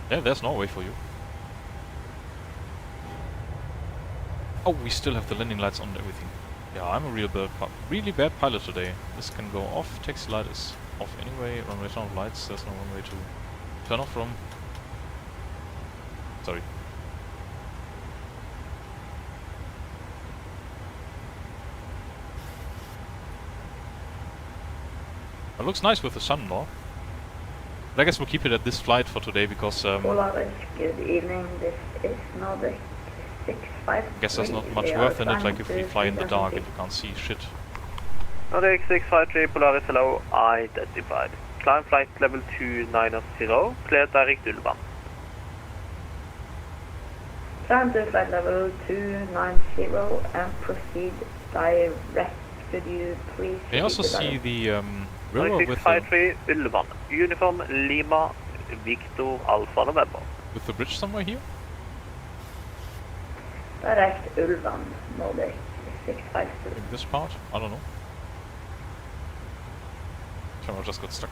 Yeah, there's Norway for you. Oh, we still have the landing lights on and everything. Yeah, I'm a really bad pilot today. This can go off, taxi light is off anyway, runway turn off lights, there's no runway to turn off from. Sorry. It looks nice with the sun though. But I guess we'll keep it at this flight for today because... Polaris, good evening. This is Nordic I guess there's not much worth in it, like if we fly in the dark and you can't see shit. Nordic 653 Polaris hello, identified. Climb flight level 290, clear direct Ulvan. Climb to flight level 290 and proceed direct. Could you please... Can you also see the river Nordic with 653 Ulvan, uniform Lima Victor Alpha November. with the bridge somewhere here? Direct Ulvan, Nordic 652. In this part? I don't know. Camera just got stuck.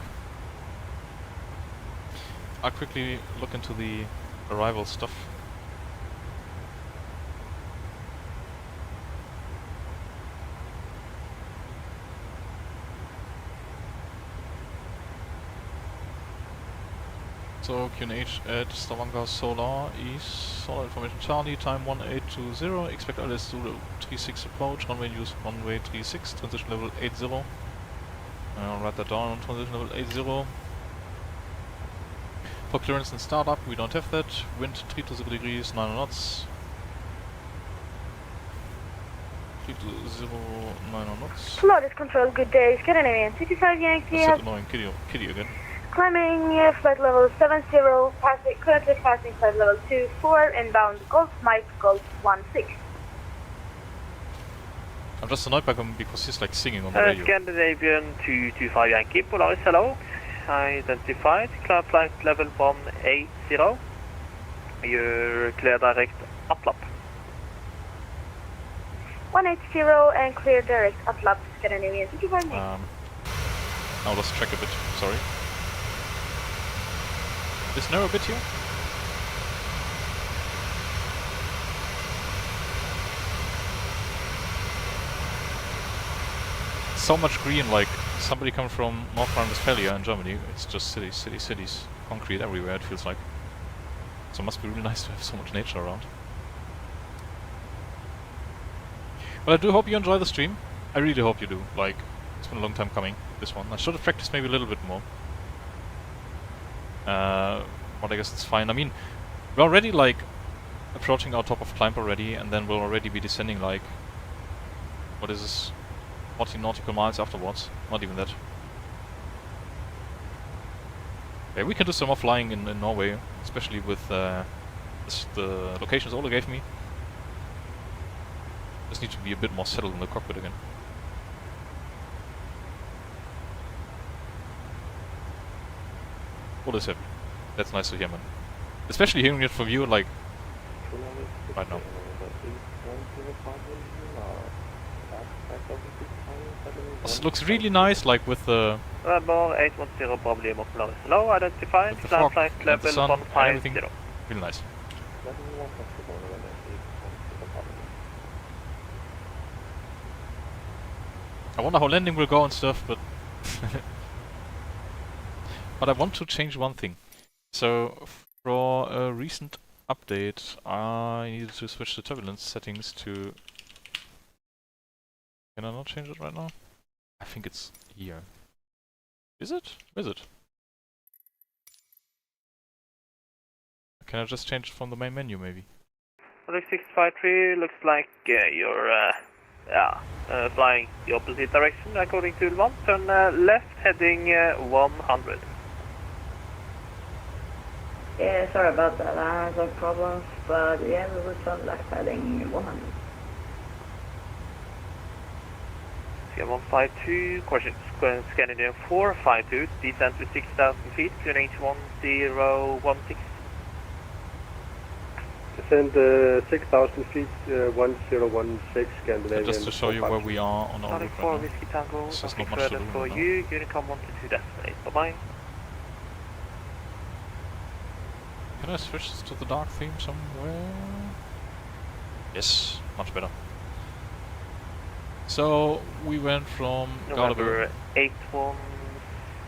I'll quickly look into the arrival stuff. So QNH at Stavanger Solar East, Solar Information Charlie, time 1820, expect LS Zulu 36 approach, runway use runway 36, transition level 80. I'll write that down, transition level 80. For clearance and startup, we don't have that. Wind 320 degrees, 9 knots. 320, 9 knots. Lotus Control, good day. Scandinavian 65 Yankee. That's that annoying kitty again. Climbing flight level 70, currently passing flight level 24, inbound Golf Mike, Golf 16. I'm just annoyed by him because he's like singing on the radio. Scandinavian 225 Yankee, Polaris hello, identified, climb flight level 180, you're clear direct uplap. 180 and clear direct uplap, Scandinavian 65 Yankee. I'll just track a bit, sorry. Is narrow a bit here? So much green, like somebody come from North Rhine-Westphalia in Germany. It's just cities, cities, cities. Concrete everywhere, it feels like. So it must be really nice to have so much nature around. But I do hope you enjoy the stream. I really hope you do. Like, it's been a long time coming, this one. I should have practiced maybe a little bit more. But I guess it's fine. I mean, we're already like approaching our top of climb already, and then we'll already be descending like, what is this, 40 nautical miles afterwards. Not even that. Yeah, we can do some more flying in Norway, especially with the locations Ola gave me. Just need to be a bit more settled in the cockpit again. What is happy? That's nice to hear, man. Especially hearing it from you, like, right now. This looks really nice, like with the... November 810 probably Polaris hello, identified, climb flight level 150. Really nice. I wonder how landing will go and stuff, but... But I want to change one thing. So, for a recent update, I needed to switch the turbulence settings to... Can I not change it right now? I think it's here. Is it? Where is it? Can I just change it from the main menu, maybe? Nordic 653 looks like you're flying the opposite direction according to Ulvan. Turn left, heading 100. Yeah, sorry about that. I had some problems, but yeah, we will turn left heading 100. CM152, caution, Scandinavian 452, descent to 6,000 feet, QNH 1016. Descend 6,000 feet, 1016, Scandinavian. Just to show you where we are on our route right now. Whiskey Tango, This is not nothing much to further do for right now. you, Unicom 122 destinate, bye-bye. Can I switch to the dark theme somewhere? Yes, much better. So, we went from November 81,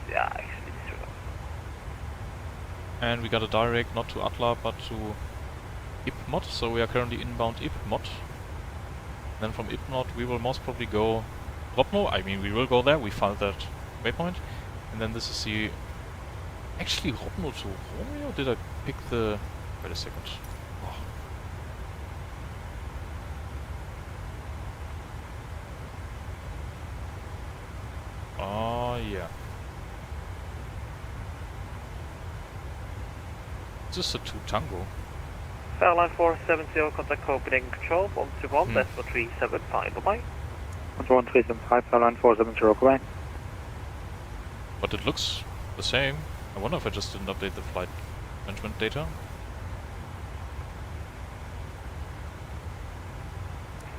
yeah, actually this is and we got a direct, not to Atla, but to Ipmot, so we are currently inbound Ipmot. Then from Ipmot we will most probably go Ropno, I mean we will go there, we found that waypoint. And then this is the... Actually Ropno to Romeo? Did I pick the... Wait a second. Oh. Yeah. Is this a 2 Tango? Airline 470, contact Copenhagen Control, 121, that's for 375, bye-bye. 11375, Airline 470, goodbye. But it looks the same. I wonder if I just didn't update the flight management data.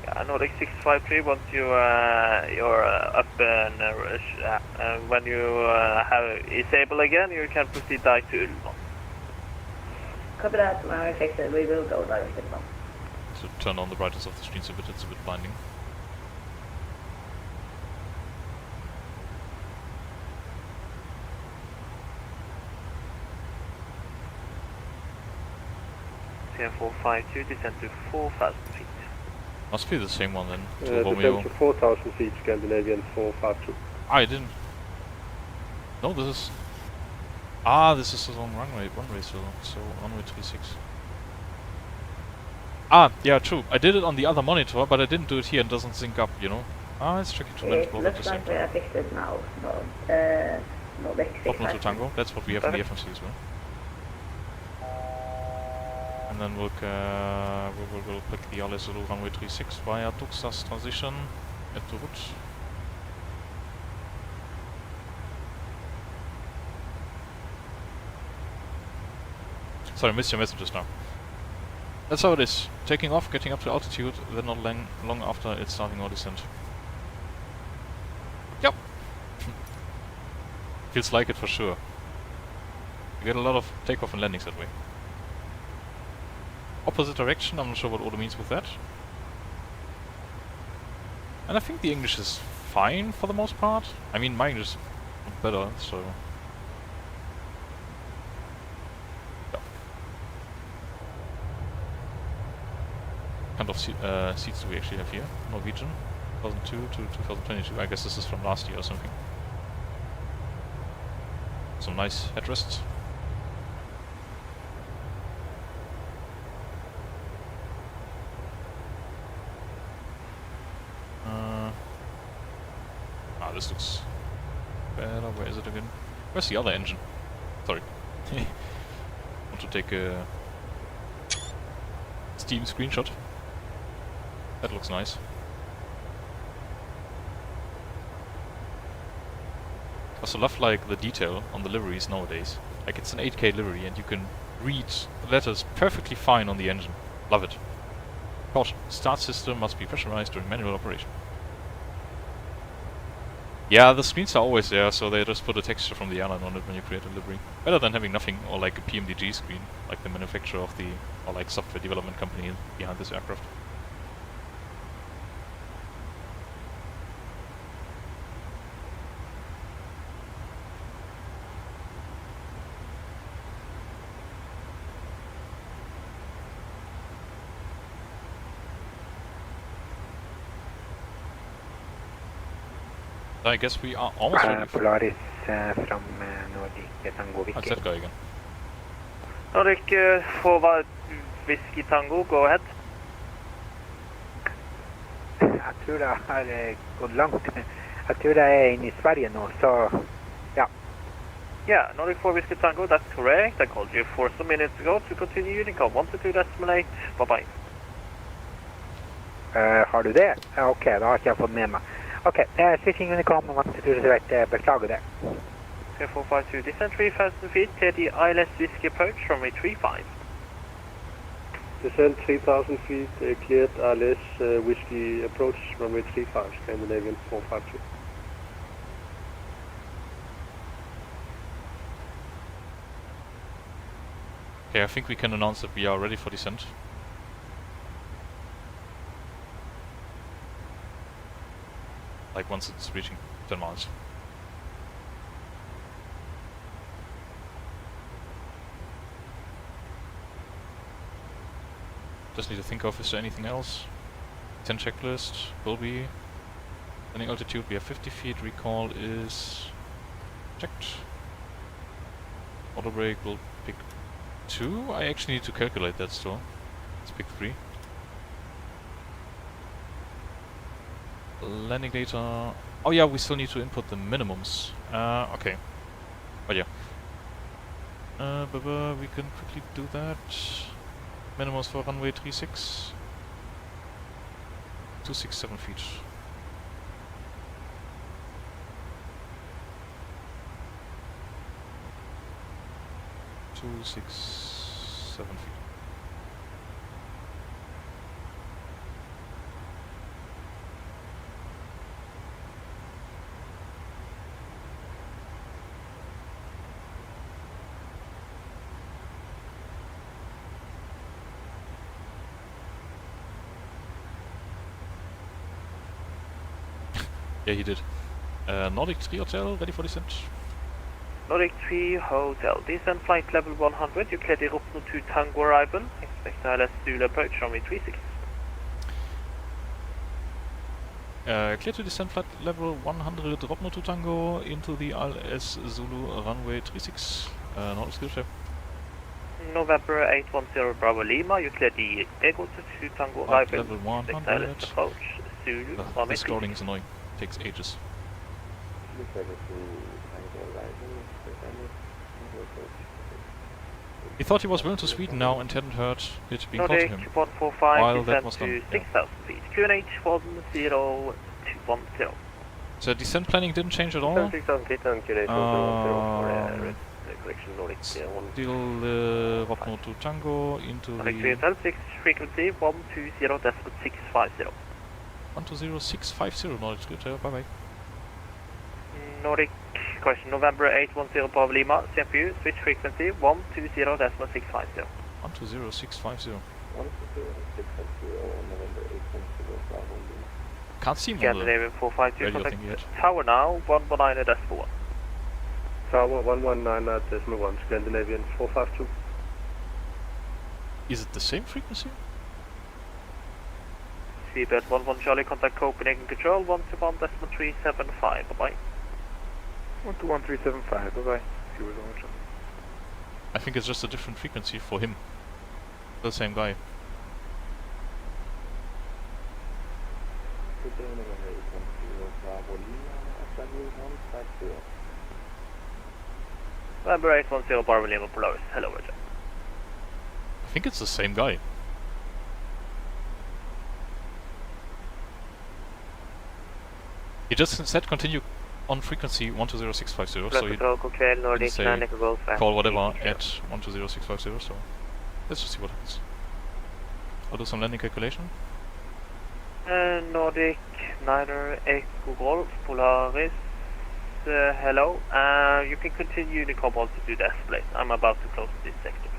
Yeah, Nordic 653, once you're up and when you is able again, you can proceed direct to Ulvan. Copy that, when we fix it, we will go direct to Ulvan. So turn on the brightness of the screens a bit, it's a bit blinding. CM 452, descend to 4,000 feet. Must be the same one then. Descend to 4,000 feet, Scandinavian 452. I didn't. No, this is. Ah, this is the wrong runway, so runway 36. Ah, yeah, true. I did it on the other monitor, but I didn't do it here and doesn't sync up, you know. Ah, it's tricky to manage both at the same time. It looks like we have fixed it now. Nordic 653. to Tango, that's what we have in the FMC as well. And then we'll pick the Alice Zulu runway 36 via Tuxas transition into route. Sorry, I missed your messages now. That's how it is. Taking off, getting up to altitude, then not long after it's starting our descent. Yep. Feels like it for sure. You get a lot of takeoff and landings that way. Opposite direction, I'm not sure what Odo means with that. And I think the English is fine for the most part. I mean, my English is better, so... What kind of seats do we actually have here? Norwegian, 2002 to 2022. I guess this is from last year or something. Some nice headrests. This looks better. Where is it again? Where's the other engine? Sorry. Want to take a Steam screenshot. That looks nice. I also love like the detail on the liveries nowadays. Like it's an 8K livery and you can read the letters perfectly fine on the engine. Love it. Caution. Start system must be pressurized during manual operation. Yeah, the screens are always there, so they just put a texture from the airline on it when you create a livery. Better than having nothing, or like a PMDG screen, like the manufacturer of the, or like software development company behind this aircraft. I guess we are almost ready. Polaris from Nordic Tango Whiskey. That's that guy again. Nordic 4 Whiskey Tango, go ahead. Jag tror det har gått långt. Jag tror det är inne i Sverige nu, så ja. Yeah, Nordic 4 Whiskey Tango, that's correct. I called you 4 some minutes ago to continue Unicom 122.8. Bye-bye. Har du det? Okej, då har jag fått med mig. Okej, switching Unicom 122.8, beklagar det. 452, descend 3,000 feet, clear the ILS Whiskey approach, runway 35. Descend 3,000 feet, cleared ILS Whiskey approach, runway 35, Scandinavian 452. Okay, I think we can announce that we are ready for descent. Like once it's reaching 10 miles. Just need to think of, is there anything else? 10 checklist, will be. Landing altitude, we have 50 feet, recall is checked. Auto brake will pick 2? I actually need to calculate that still. Let's pick 3. Landing data. Oh yeah, we still need to input the minimums. Okay. But yeah. We can quickly do that. Minimums for runway 36. 267 feet. Two, 6, 7 feet. Yeah, he did. Nordic 3 Hotel, ready for descent. Nordic 3 Hotel, descent flight level 100, you clear the Ropno 2 Tango arrival, expect ILS Zulu approach runway 36. Clear to descent flight level 100, Ropno 2 Tango into the ILS Zulu runway 36. Nordic 3 Hotel. November 810 Bravo Lima, you clear the Ego 2 Tango arrival, Level 100. expect ILS approach Zulu runway This scrolling is annoying, takes ages. He thought he was willing to Sweden now and hadn't heard it being called to him. 145, while that was done. to 6,000 feet. QNH 10210. So descent planning didn't change at all. Still Ropno 2 Tango into the 6 frequency 120.650. 120.650 Nordic Scooter, bye bye. Nordic question November 810 Bravo Lima, same for you, switch frequency 120.650. 120.650. Can't see him on the Scandinavian 452, radio contact thing yet. tower now, 119.1. Tower 119.1, Scandinavian 452. Is it the same frequency? Seabird 11 Charlie, contact Copenhagen Control, 121.375, bye-bye. 121.375, bye-bye. I think it's just a different frequency for him. The same guy. November 810 Bravo Lima Polaris, hello Roger. I think it's the same guy. He just said continue on frequency 120.650, so he didn't say call whatever at 120.650, so let's just see what happens. I'll do some landing calculation. Nordic Niner Echo Golf Polaris, hello. You can continue the cobalt to the escalate. I'm about to close this sector.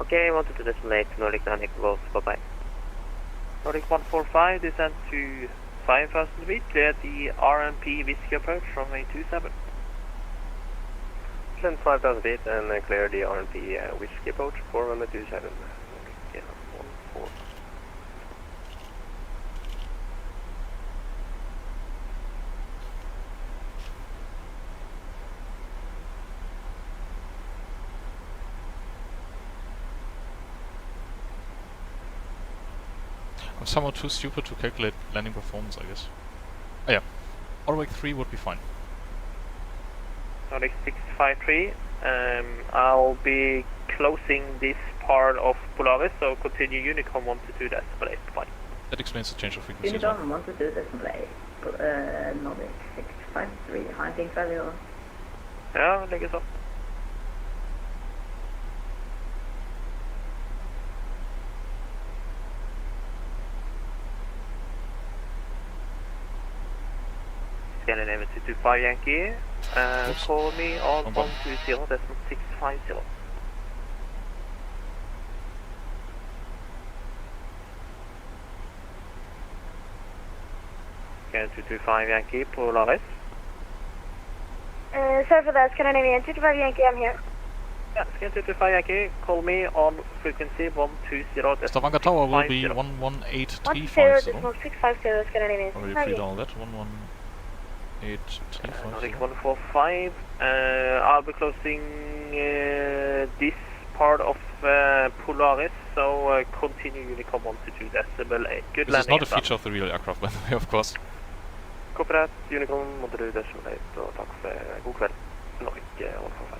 Okay, 122 decimal 8, Nordic 9 Echo Golf, bye-bye. Nordic 145, descend to 5,000 feet, clear the RMP Whiskey approach from runway 27. Descend 5,000 feet and clear the RMP Whiskey approach for runway 27. Yeah, 14. I'm somehow too stupid to calculate landing performance, I guess. Oh yeah, Orwake 3 would be fine. Nordic 653, I'll be closing this part of Polaris, so continue Unicom 122 decimal 8, bye. That explains the change of frequency as well. Unicom 122 decimal 8, Nordic 653, hunting value. Ja, lägger så. Scandinavian 225 Yankee, call me on 120.650. Scandinavian 225 Yankee, Polaris. Sorry for that, Scandinavian 225 Yankee, I'm here. Yeah, Scandinavian 225 Yankee, call me on frequency 120.650. Stavanger Tower will be 118.350. 120.650, Scandinavian. Already freed all that. 118.350. Nordic 145, I'll be closing this part of Polaris, so continue Unicom 1 to 2 decimal 8. Good This landing. is not a feature of the real aircraft, by the way, of course. Copy that, Unicom 1 to 2 decimal 8, og takk for god kveld. Norge 145.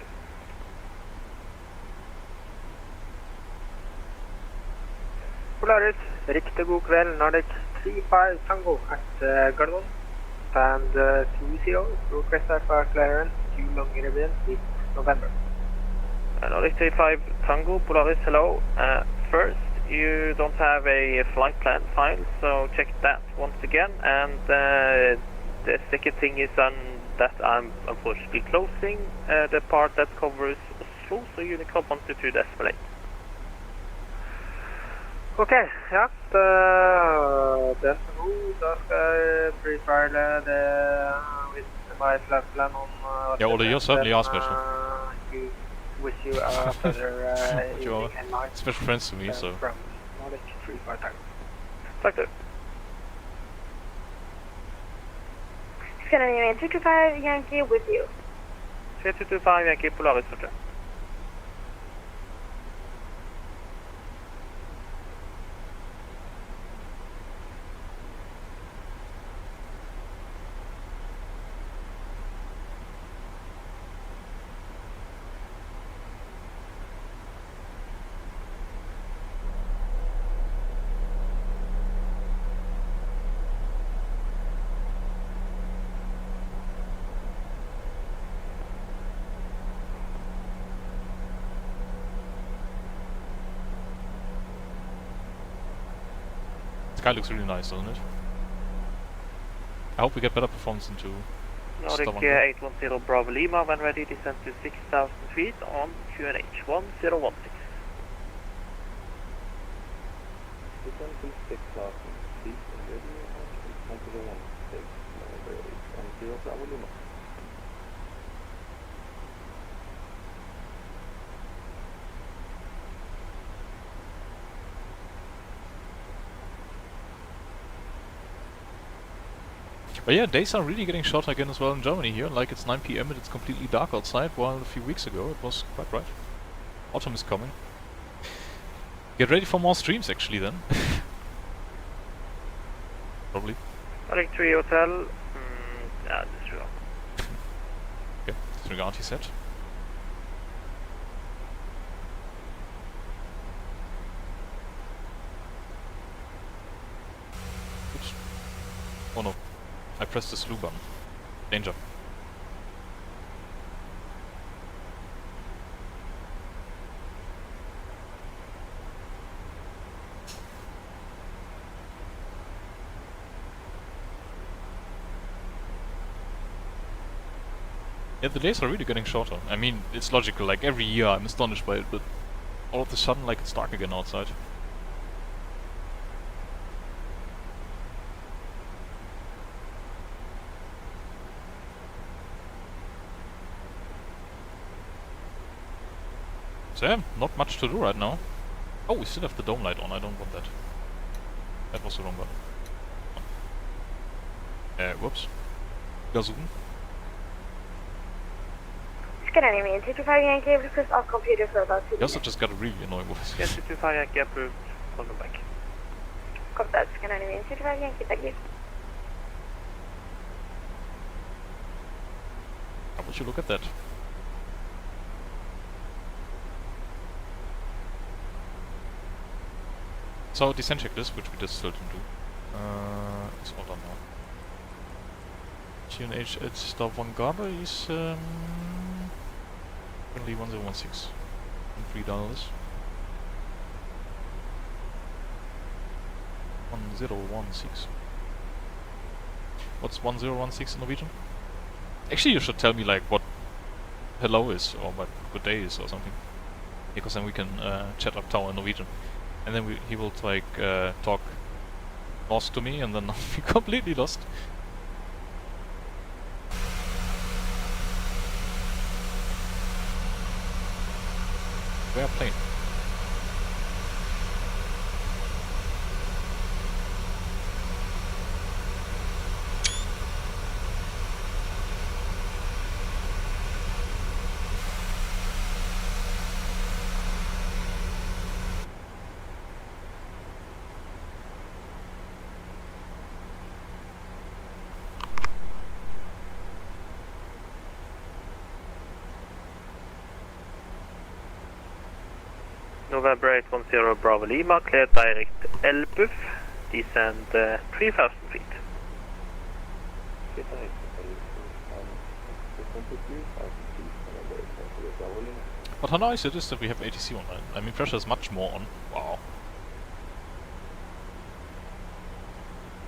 Polaris, riktig god kveld. Nordic 35 Tango at Gardermoen. Stand 20, request for clearance to Longyearbyen with November. Nordic 35 Tango, Polaris, hello. First, you don't have a flight plan file, so check that once again. And the second thing is that I'm unfortunately closing the part that covers Oslo, so Unicom 1 to 2 decimal 8. Ok, ja, den er god. Da skal jeg prefile det with my flight plan on... Yeah, although you're certainly our special. Wish you a pleasure You're evening and night. special friends to me, so... From Nordic 35 Tango. Takk du. Scandinavian 225 Yankee with you. 3225 Yankee, Polaris, Roger. The sky looks really nice, doesn't it? I hope we get better performance into Nordic 810 Bravo Lima, when ready, descend to 6,000 feet on QNH 1016. Descend to 6,000 feet and ready on 1016, November 810 Bravo Lima. But yeah, days are really getting shorter again as well in Germany here. Like it's 9 PM and it's completely dark outside, while a few weeks ago it was quite bright. Autumn is coming. Get ready for more streams actually then. Probably. Nordic 3 Hotel. Yeah, disregard. Okay, disregard he said. Oops. Oh no. I pressed the slew button. Danger. Yeah, the days are really getting shorter. I mean, it's logical, like every year I'm astonished by it, but all of a sudden like it's dark again outside. So yeah, not much to do right now. Oh, we still have the dome light on, I don't want that. That was the wrong button. Whoops. Gazoon. Scandinavian 225 Yankee, request off computer for about 2 You also just got a really annoying voice. Yes, 225 Yankee approved. Welcome back. Copy that, Scandinavian 225 Yankee, thank you. How would you look at that? So descent checklist, which we just still didn't do. It's all done now. QNH at star 1 Garber is currently 1016 and $3. 1016. What's 1016 in Norwegian? Actually, you should tell me like what hello is or what good day is or something, because then we can chat up tower in Norwegian. And then he will like talk Norse to me, and then I'll be completely lost. Where plane? November 810 Bravo Lima, clear direct Elbuf, descend 3,000 feet. But how nice it is that we have ATC online. I mean, pressure is much more on. Wow.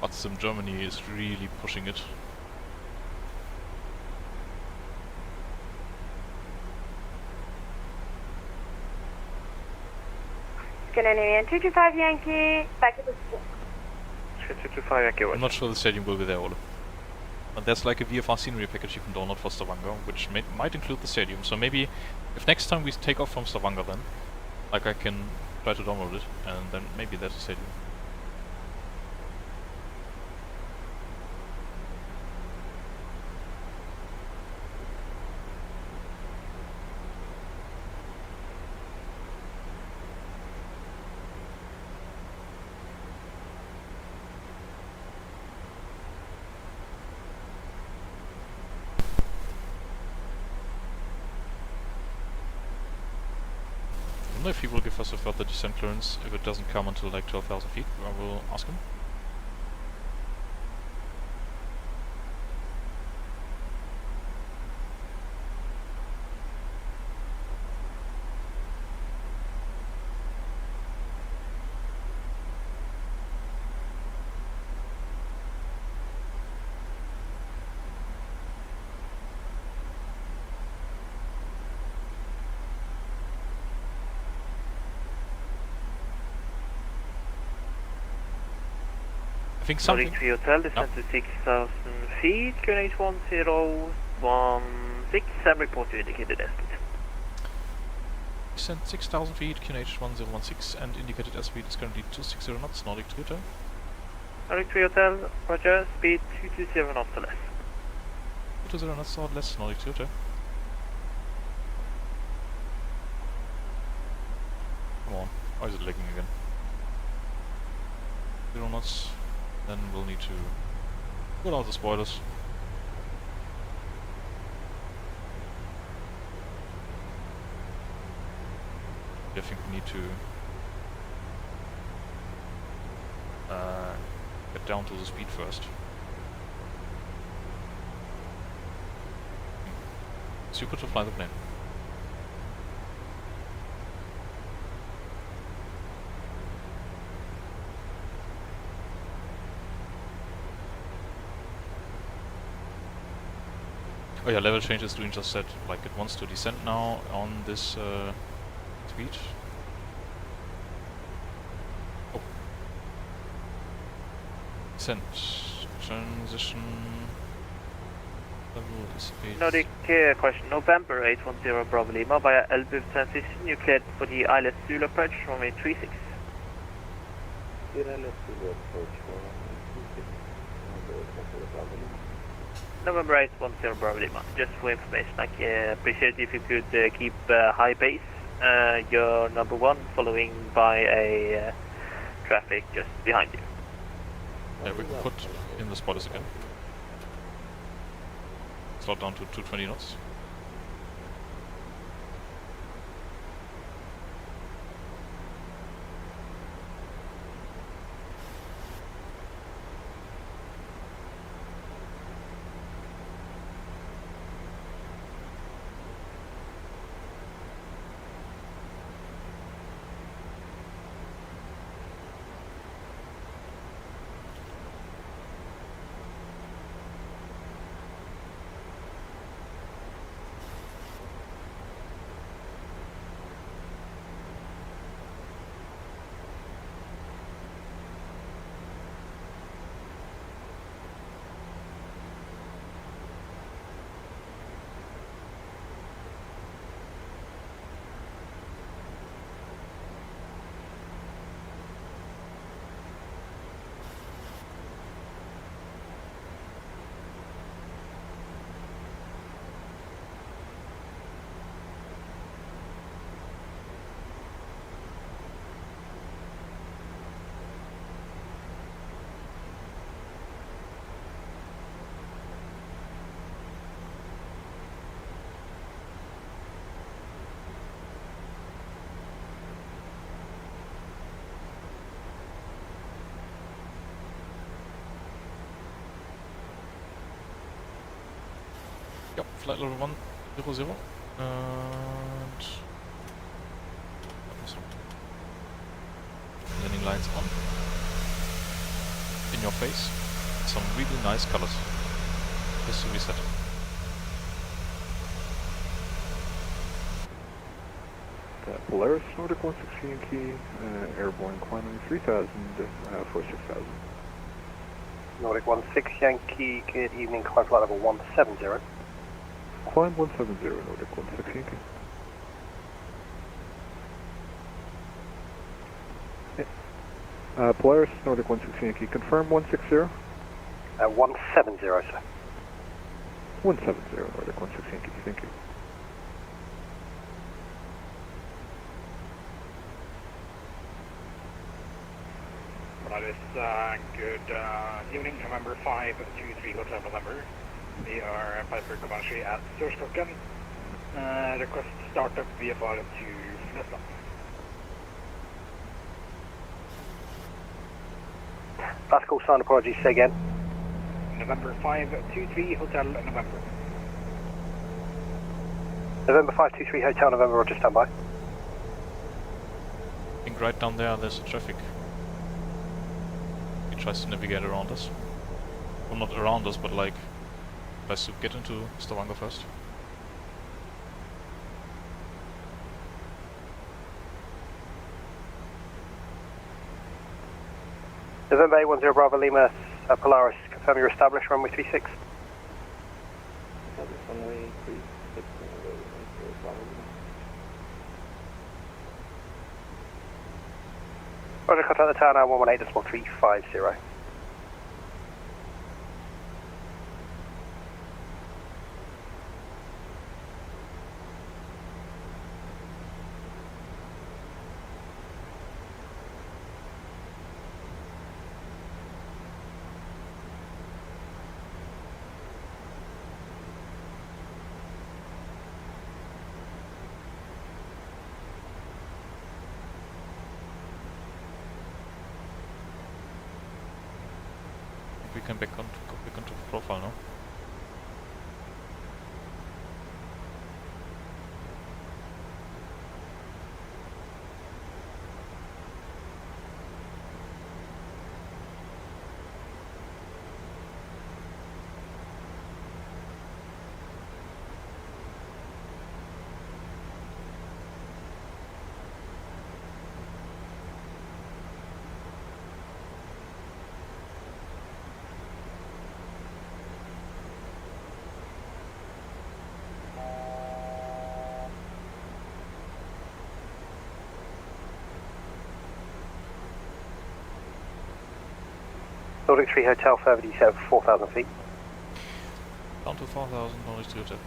VATSIM Germany is really pushing it. Scandinavian 225 Yankee, back to position. 225 Yankee, I'm not sure the stadium will be there, Ole. But there's like a VFR scenery package you can download for Stavanger, which might include the stadium. So maybe, if next time we take off from Stavanger then, like I can try to download it, and then maybe there's a stadium. I don't know if he will give us a further descent clearance if it doesn't come until like 12,000 feet. I will ask him. I think something... Nordic 3 Hotel, descend to 6,000 feet, QNH 1016, and report to indicated airspeed. Descent 6,000 feet, QNH 1016, and indicated airspeed is currently 260 knots, Nordic 3 Hotel. Nordic 3 Hotel, roger, speed 220 knots or less. 220 knots or less, Nordic 3 Hotel. Come on, why is it lagging again? 0 knots. Then we'll need to put out the spoilers. I think we need to get down to the speed first. Super to fly the plane. Oh yeah, level change is doing just that, like it wants to descend now on this speed. Oh. Descent. Transition. Level is 8. Nordic question, November 810 Bravo Lima via Elbuf transition, you cleared for the ILS Zulu approach, runway 36. ILS Zulu approach for runway 36. November 810 Bravo Lima. Just for information, I appreciate if you could keep high pace. You're number 1, following by a traffic just behind you. Yeah, we can put in the spotters again. Slot down to 220 knots. Yep, flight level 100. And landing lines on. In your face. Some really nice colors. Just to reset. Polaris, Nordic 160 Yankee, airborne climbing 3000 for 6000. Nordic 16 Yankee, good evening, climb flight level 170. Climb 170, Nordic 16 Yankee. Polaris, Nordic 160 Yankee, confirm 160? 170, sir. 170, Nordic 160 Yankee, thank you. Polaris, good evening, November 523 Hotel November. We are Piper Comanche at Storskokken. Request startup VFR to Flesland. Last call sign, apologies, say again. November 523 Hotel November. November 523 Hotel November, Roger, standby. I think right down there there's a traffic. He tries to navigate around us. Well, not around us, but like tries to get into Stavanger first. November 810 Bravo Lima, Polaris, confirm you're established, runway 36. Runway 36, Roger, contact the tower now, 118.350. We can back onto profile now. Nordic 3 Hotel, further descent 4,000 feet. Down to 4,000, Nordic 3 Hotel.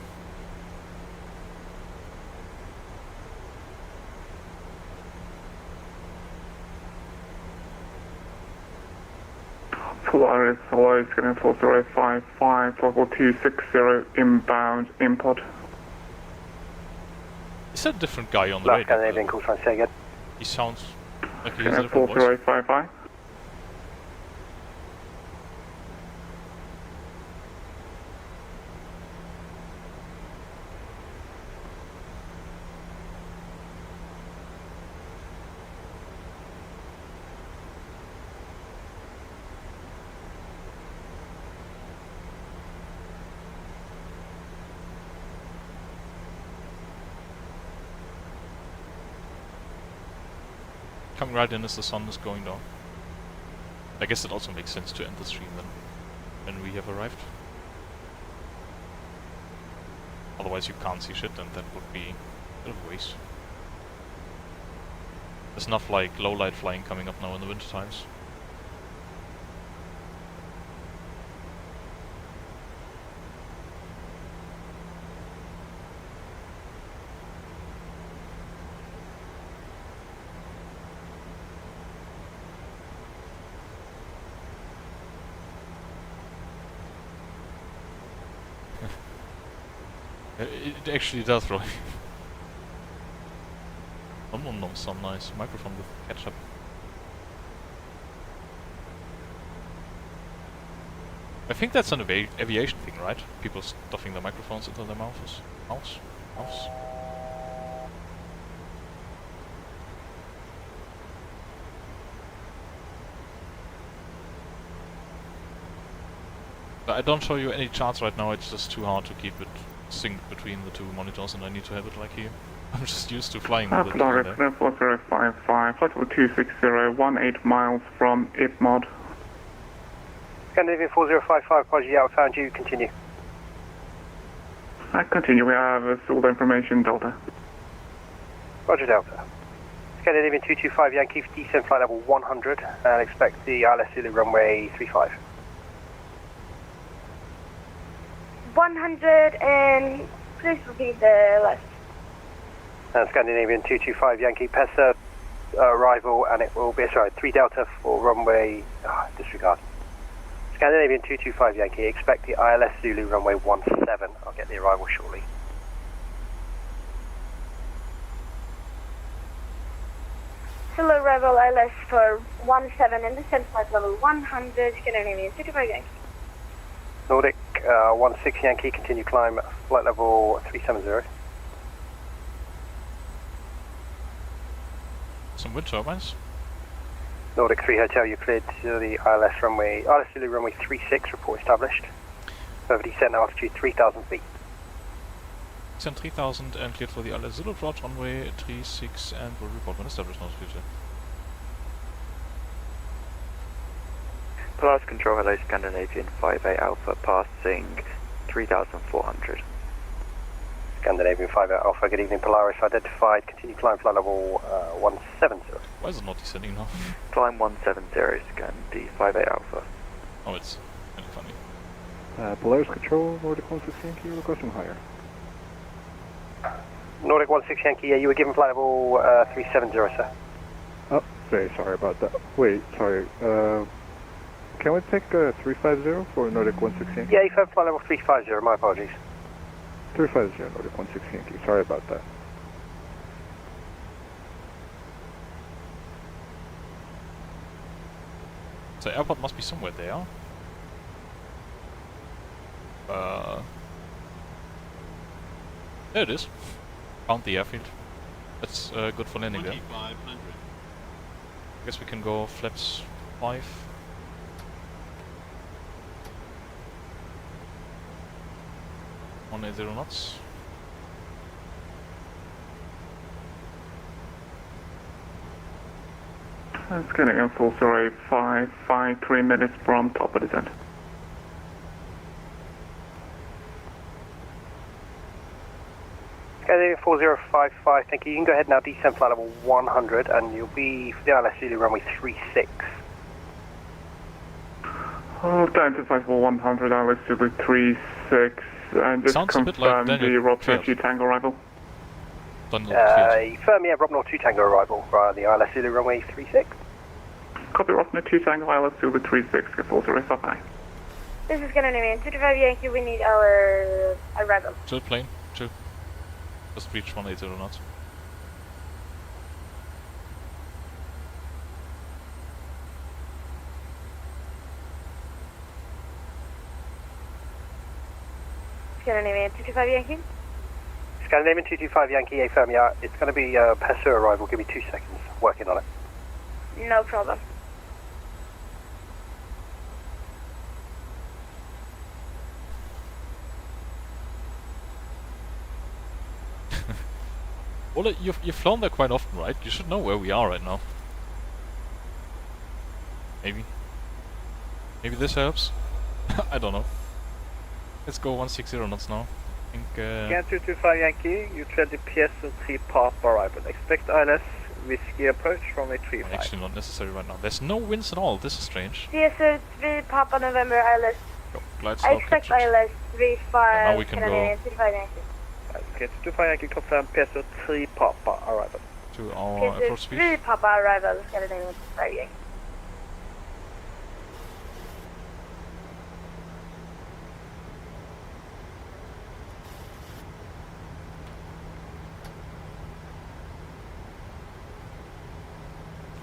Polaris, hello, getting 4055, level 260, inbound, import. Is that a different guy on the Last radio? Canadian call sign, say again. He sounds like he has a Getting different voice. 4055. Coming right in as the sun is going down. I guess it also makes sense to end the stream then, when we have arrived. Otherwise you can't see shit, and that would be a bit of a waste. There's enough like low light flying coming up now in the winter times. It actually does, Roy. Some nice microphone with ketchup. I think that's an aviation thing, right? People stuffing their microphones into their mouths. Mouths? I don't show you any charts right now, it's just too hard to keep it synced between the two monitors, and I need to have it like here. I'm just used to flying with it. Florida 4055, flight level 260, 18 miles from IPMOD. Scandinavian 4055, apology, yeah, I found you, continue. Continue, we have all the information, Delta. Roger, Delta. Scandinavian 225 Yankee, descend flight level 100, and expect the ILS Zulu runway 35. 100, and please repeat the last. Scandinavian 225 Yankee, Pesa arrival, and it will be, 3 Delta for runway, disregard. Scandinavian 225 Yankee, expect the ILS Zulu runway 17. I'll get the arrival shortly. Hello, arrival ILS for 17 and descent flight level 100, Scandinavian 225 Yankee. Nordic 16 Yankee, continue climb, flight level 370. Some wind turbines. Nordic 3 Hotel, you cleared to the ILS Zulu runway 36, report established. Over descent altitude 3,000 feet. Descent 3,000 and cleared for the ILS Zulu approach runway 36 and will report when established in altitude. Polaris Control, hello Scandinavian 58 Alpha, passing 3,400. Scandinavian 58 Alpha, good evening Polaris, identified, continue climb flight level 170. Why is it not descending now? Climb 170, Scandi 58 Alpha. Oh, it's kind of funny. Polaris Control, Nordic 16 Yankee, requesting higher. Nordic 16 Yankee, yeah, you were given flight level 370, sir. Oh, very sorry about that. Wait, sorry. Can we take 350 for Nordic 16 Yankee? Yeah, you have flight level 350, my apologies. 350 Nordic 16 Yankee, sorry about that. So airport must be somewhere there. There it is. Found the airfield. That's good for landing there. Guess we can go flaps 5. .180 knots. It's getting in full story 3 minutes from top of descent. Scandinavian 4055, thank you. You can go ahead now, descend flight level 100, and you'll be for the ILS Zulu runway 36. Down to flight level 100, ILS Zulu 36, and just sounds confirm like the Rob 2 Tango arrival. Firm, yeah, Rob 2 Tango arrival via the ILS Zulu runway 36. Copy, Rob 2 Tango, ILS Zulu 36, get full story 5. This is Scandinavian 225 Yankee, we need our arrival. Chill plane, chill. Just reach 180 knots. Scandinavian 225 Yankee. Scandinavian 225 Yankee, affirm, yeah. It's going to be Pesu arrival, give me 2 seconds. Working on it. No problem. Well, you've flown there quite often, right? You should know where we are right now. Maybe. Maybe this helps? I don't know. Let's go 160 knots now. I think, Again, 225 Yankee, you tread the PS3 Papa arrival. Expect ILS Whiskey approach from a 35. actually not necessary right now. There's no winds at all. This is strange. CS3 Papa November ILS. Go. Glide I slope expect captured. ILS 35 now we can Scandinavian go 225 Yankee. Okay, 225 Yankee confirm PS3 Papa arrival. To our approach speed. PS3 Papa arrival Scandinavian 225 Yankee.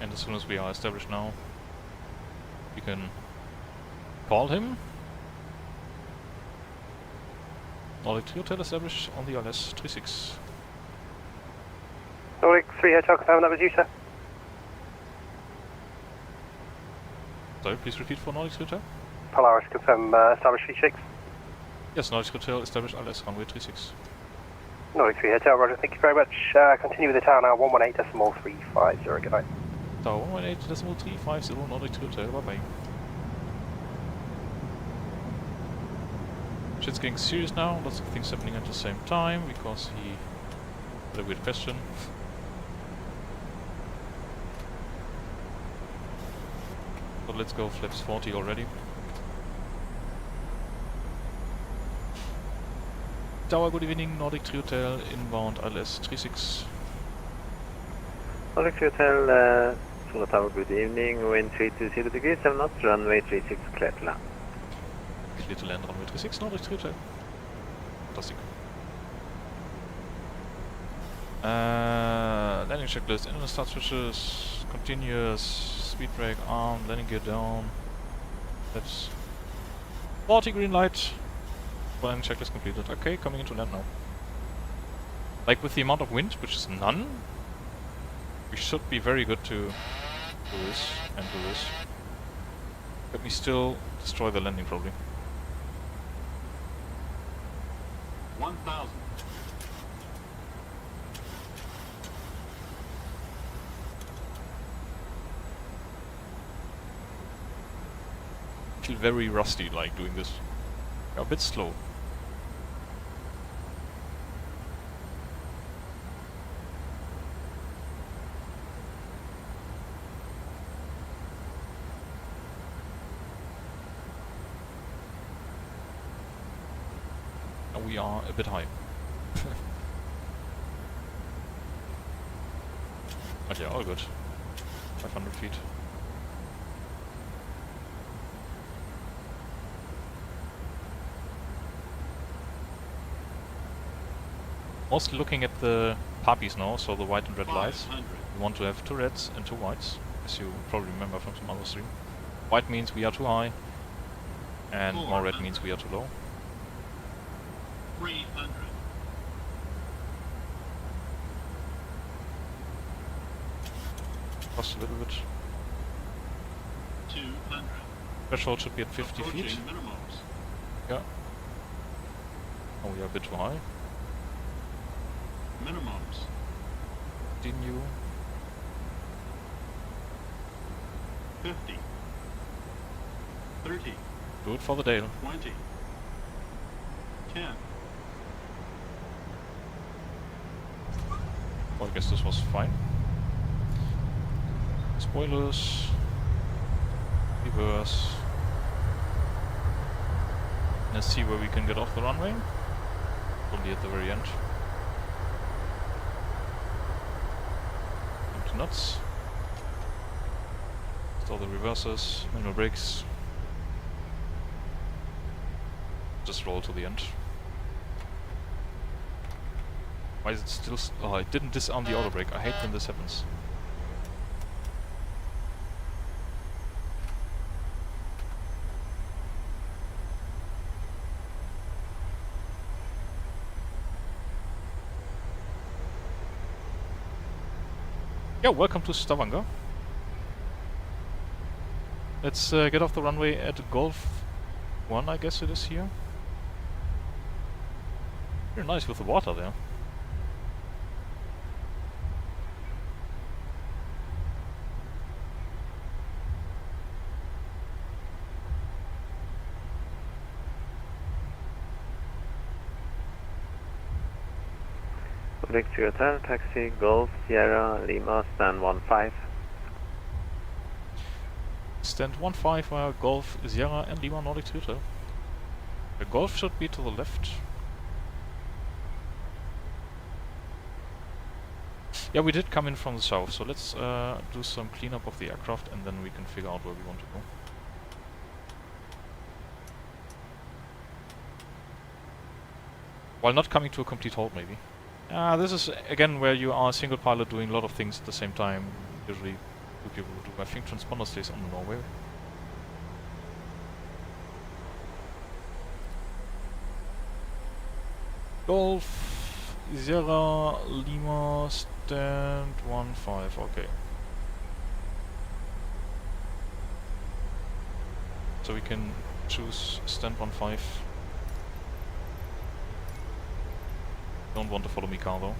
And as soon as we are established now, we can call him Nordic 3 Hotel established on the ILS 36. Nordic 3 Hotel, confirm that was you, sir. Sorry, please repeat for Nordic 3 Hotel. Polaris, confirm established 36. Yes, Nordic Hotel established ILS runway 36. Nordic 3 Hotel, roger, thank you very much. Continue with the tower now, 118.350, good night. Tower 118.350, Nordic 3 Hotel, bye bye. Shit's getting serious now, lots of things happening at the same time, because he had a weird question. So let's go flaps 40 already. Tower, good evening, Nordic 3 Hotel, inbound ILS 36. Nordic 3 Hotel, Solar Tower, good evening, wind 320 degrees, 7 knots, runway 36, clear to land. Clear to land, runway 36, Nordic 3 Hotel. Fantastic. Landing checklist, engine start switches, continuous, speed brake, arm, landing gear down. That's 40 green light. Landing checklist completed. Okay, coming into land now. Like with the amount of wind, which is none, we should be very good to do this and do this. But we still destroy the landing probably. 1,000. I feel very rusty like doing this. A bit slow. We are a bit high. But yeah, all good. 500 feet. Mostly looking at the puppies now, so the white and red lights. We want to have 2 reds and 2 whites, as you probably remember from some other stream. White means we are too high, and more red means we are too low. 300. Cost a little bit. 200. Threshold should be at 50 feet. Minimums. Yeah. Oh, we are a bit too high. Minimums. Continue. 50. 30. Do it for the Dale. 20. 10. Well, I guess this was fine. Spoilers. Reverse. Let's see where we can get off the runway. Probably at the very end. Empty nuts. Install the reversers, manual brakes. Just roll to the end. Why is it still... oh, I didn't disarm the auto brake. I hate when this happens. Yeah, welcome to Stavanger. Let's get off the runway at Golf 1, I guess it is here. Very nice with the water there. Nordic 3 Hotel, taxi, Golf, Sierra, Lima, stand 15. Stand 15 via Golf, Sierra and Lima Nordic 3 Hotel. The Golf should be to the left. Yeah, we did come in from the south, so let's do some cleanup of the aircraft and then we can figure out where we want to go. While not coming to a complete halt, maybe. This is again where you are a single pilot doing a lot of things at the same time. Usually 2 people do. I think transponder stays on the Norway. Golf Sierra Lima stand 1-5, okay. So we can choose stand 1-5. Don't want to follow me car though.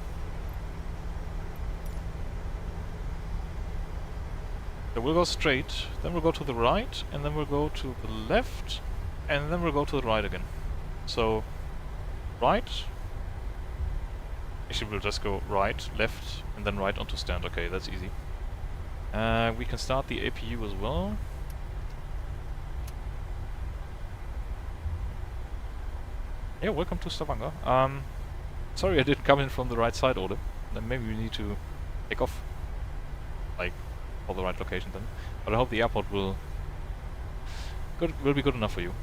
So we'll go straight, then we'll go to the right, and then we'll go to the left, and then we'll go to the right again. So, right. Actually, we'll just go right, left, and then right onto stand. Okay, that's easy. We can start the APU as well. Yeah, welcome to Stavanger. Sorry I didn't come in from the right side, Ole. Then maybe we need to take off. Like, for the right location then. But I hope the airport will be good enough for you.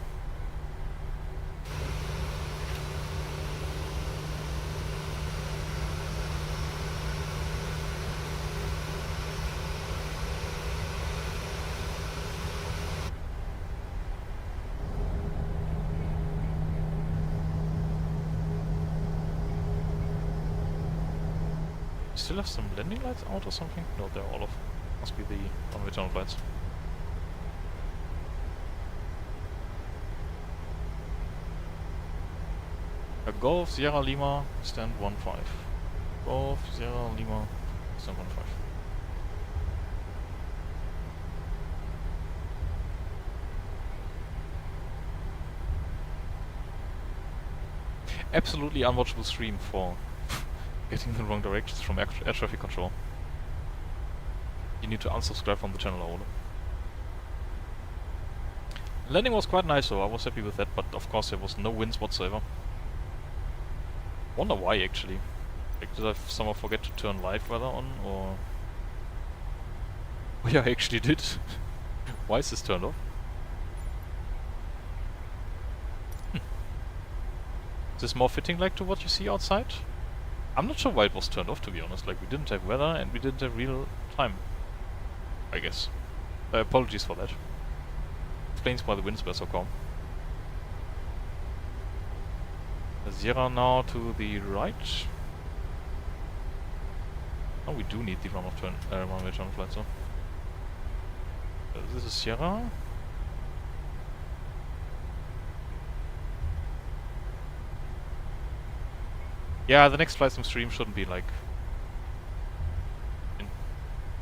Still have some landing lights out or something? No, they're all off. Must be the runway tunnel lights. A Golf Sierra Lima stand 1-5. Golf Sierra Lima stand 1-5. Absolutely unwatchable stream for getting in the wrong directions from air traffic control. You need to unsubscribe from the channel, Ole. Landing was quite nice though, I was happy with that, but of course there was no winds whatsoever. Wonder why actually. Like, did I somehow forget to turn live weather on, or... Oh yeah, I actually did. Why is this turned off? Is this more fitting like to what you see outside? I'm not sure why it was turned off, to be honest. Like, we didn't have weather and we didn't have real time, I guess. Apologies for that. Explains why the winds were so calm. Sierra now to the right. Oh, we do need the runway turn flight, so. This is Sierra. Yeah, the next flight from stream shouldn't be like in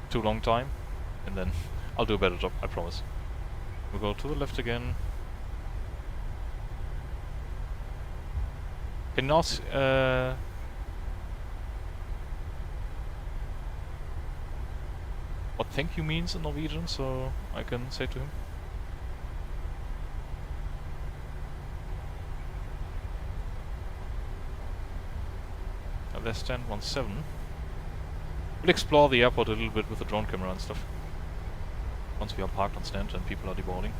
too long time, and then I'll do a better job, I promise. We'll go to the left again. Can now what thank you means in Norwegian, so I can say to him. There's stand 17. We'll explore the airport a little bit with the drone camera and stuff. Once we are parked on stand and people are deboarding.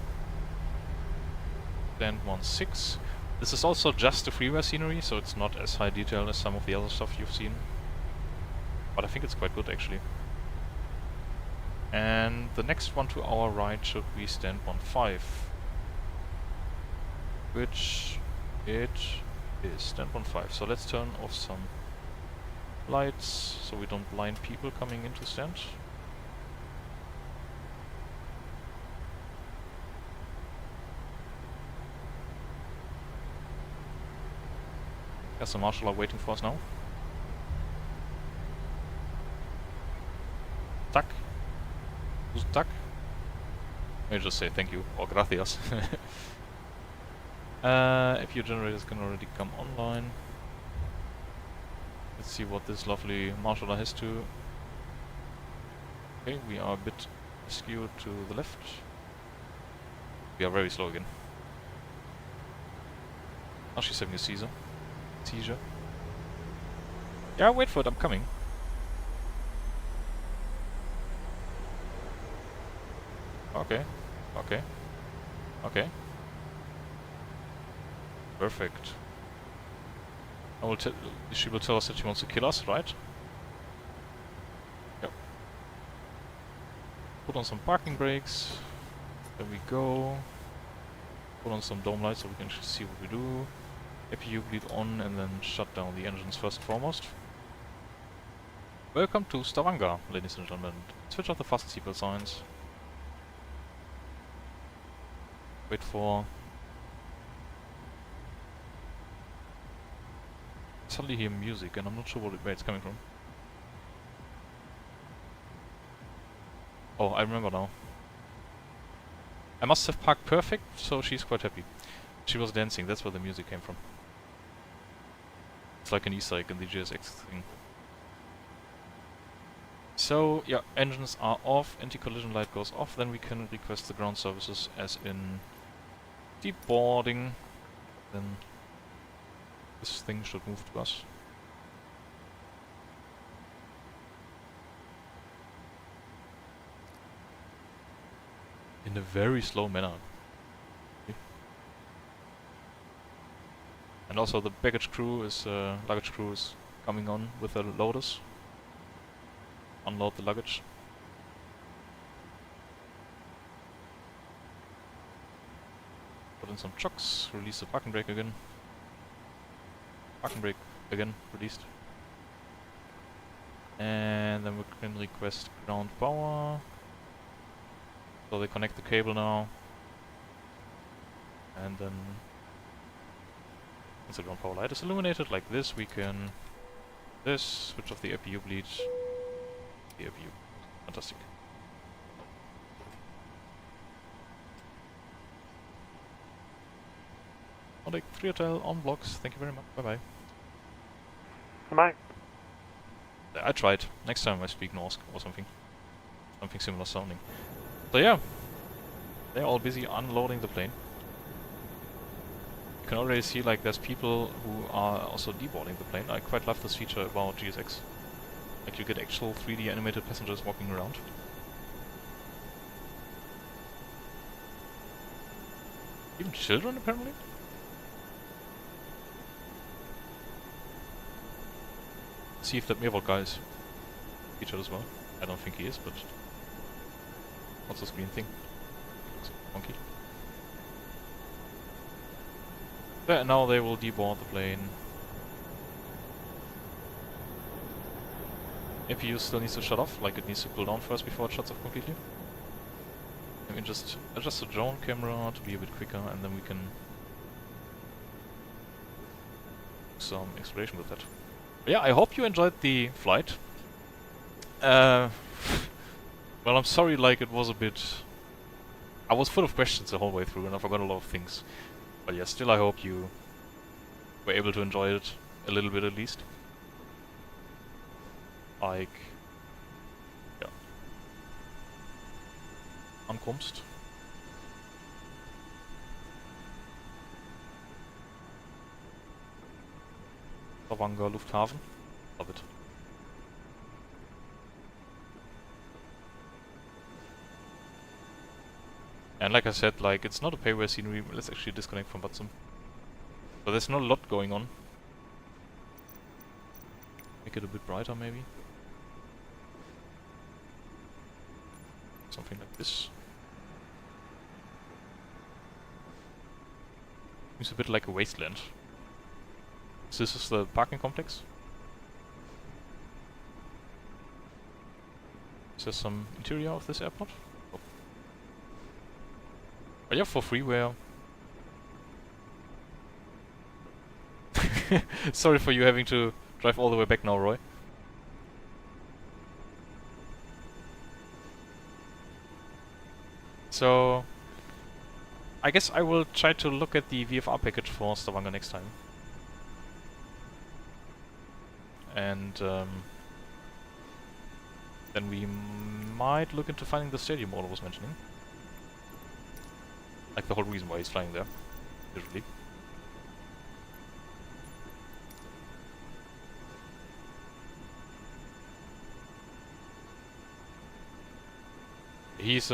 Stand 16. This is also just the freeware scenery, so it's not as high detail as some of the other stuff you've seen. But I think it's quite good actually. And the next one to our right should be stand 15. Which it is stand 15. So let's turn off some lights so we don't blind people coming into stand. Yes, the marshal are waiting for us now. Tack. Who's tack? Let me just say thank you or gracias. APU generators can already come online. Let's see what this lovely marshaller has to. Okay, we are a bit skewed to the left. We are very slow again. Oh, she's having a seizure. Yeah, wait for it, I'm coming. Okay, okay, okay. Perfect. She will tell us that she wants to kill us, right? Yep. Put on some parking brakes. There we go. Put on some dome lights so we can see what we do. APU bleed on and then shut down the engines first and foremost. Welcome to Stavanger, ladies and gentlemen. Switch off the fast seatbelt signs. Wait for... Suddenly hear music and I'm not sure where it's coming from. Oh, I remember now. I must have parked perfect, so she's quite happy. She was dancing, that's where the music came from. It's like an Easter egg in the GSX thing. So, yeah, engines are off, anti-collision light goes off, then we can request the ground services as in deboarding. Then this thing should move to us. In a very slow manner. And also the luggage crew is coming on with the loaders. Unload the luggage. Put in some chocks, release the parking brake again. Parking brake again, released. And then we can request ground power. So they connect the cable now. And then once the ground power light is illuminated like this, we can switch off the APU bleed. The APU. Fantastic. Contact 3 Hotel on blocks. Thank you very much. Bye bye. Bye. I tried. Next time I speak Norse or something. Something similar sounding. So yeah. They're all busy unloading the plane. You can already see like there's people who are also deboarding the plane. I quite love this feature about GSX. Like you get actual 3D animated passengers walking around. Even children apparently? See if that Mirwald guy is featured as well. I don't think he is, but what's this green thing? It looks funky. Yeah, and now they will deboard the plane. APU still needs to shut off, like it needs to cool down first before it shuts off completely. Let me just adjust the drone camera to be a bit quicker and then we can do some exploration with that. But yeah, I hope you enjoyed the flight. Well, I'm sorry, like it was a bit... I was full of questions the whole way through and I forgot a lot of things. But yeah, still I hope you were able to enjoy it a little bit at least. Like, ja. Ankunft. Stavanger Lufthafen. Love it. And like I said, like it's not a payware scenery. Let's actually disconnect from VATSIM. So there's not a lot going on. Make it a bit brighter maybe. Something like this. Seems a bit like a wasteland. So this is the parking complex. Is there some interior of this airport? Oh. But yeah, for freeware. Sorry for you having to drive all the way back now, Roy. So, I guess I will try to look at the VFR package for Stavanger next time. And then we might look into finding the stadium Ola was mentioning. Like the whole reason why he's flying there, usually. He's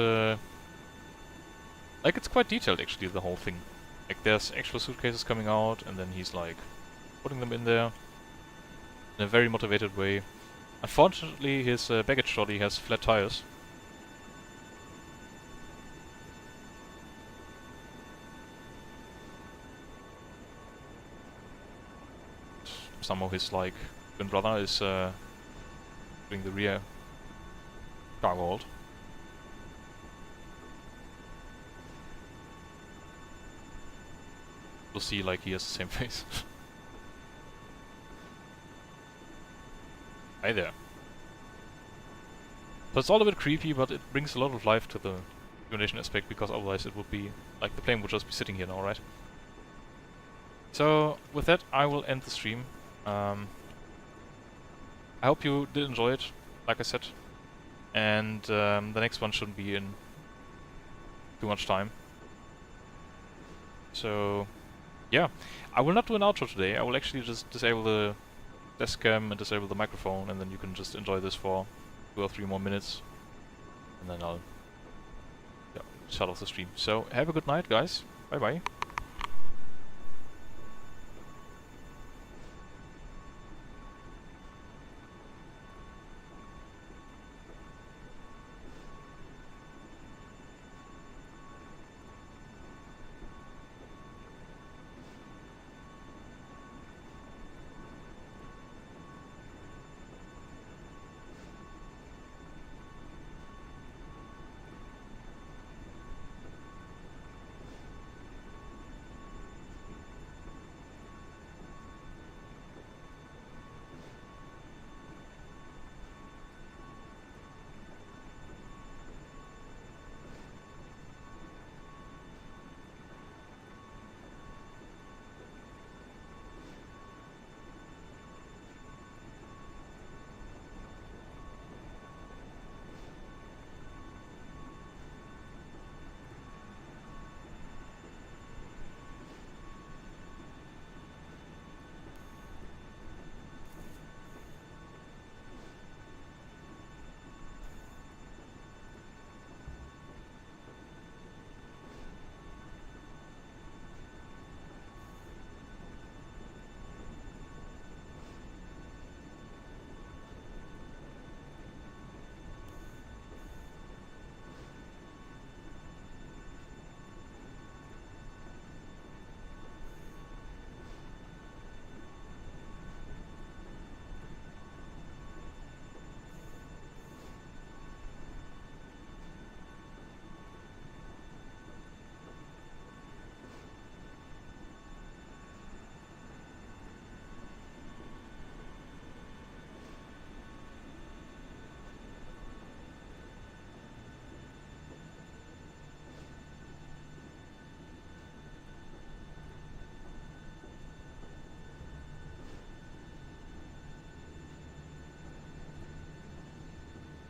like it's quite detailed actually, the whole thing. Like there's actual suitcases coming out and then he's like putting them in there in a very motivated way. Unfortunately his baggage trolley has flat tires. somehow his like twin brother is doing the rear cargo hold. We'll see, like, he has the same face. Hi there. So it's all a bit creepy, but it brings a lot of life to the simulation aspect, because otherwise it would be, like, the plane would just be sitting here now, right? So, with that, I will end the stream. I hope you did enjoy it, like I said. And the next one shouldn't be in too much time. So, yeah. I will not do an outro today. I will actually just disable the desk cam and disable the microphone, and then you can just enjoy this for 2 or 3 more minutes. And then I'll shut off the stream. So, have a good night, guys. Bye bye.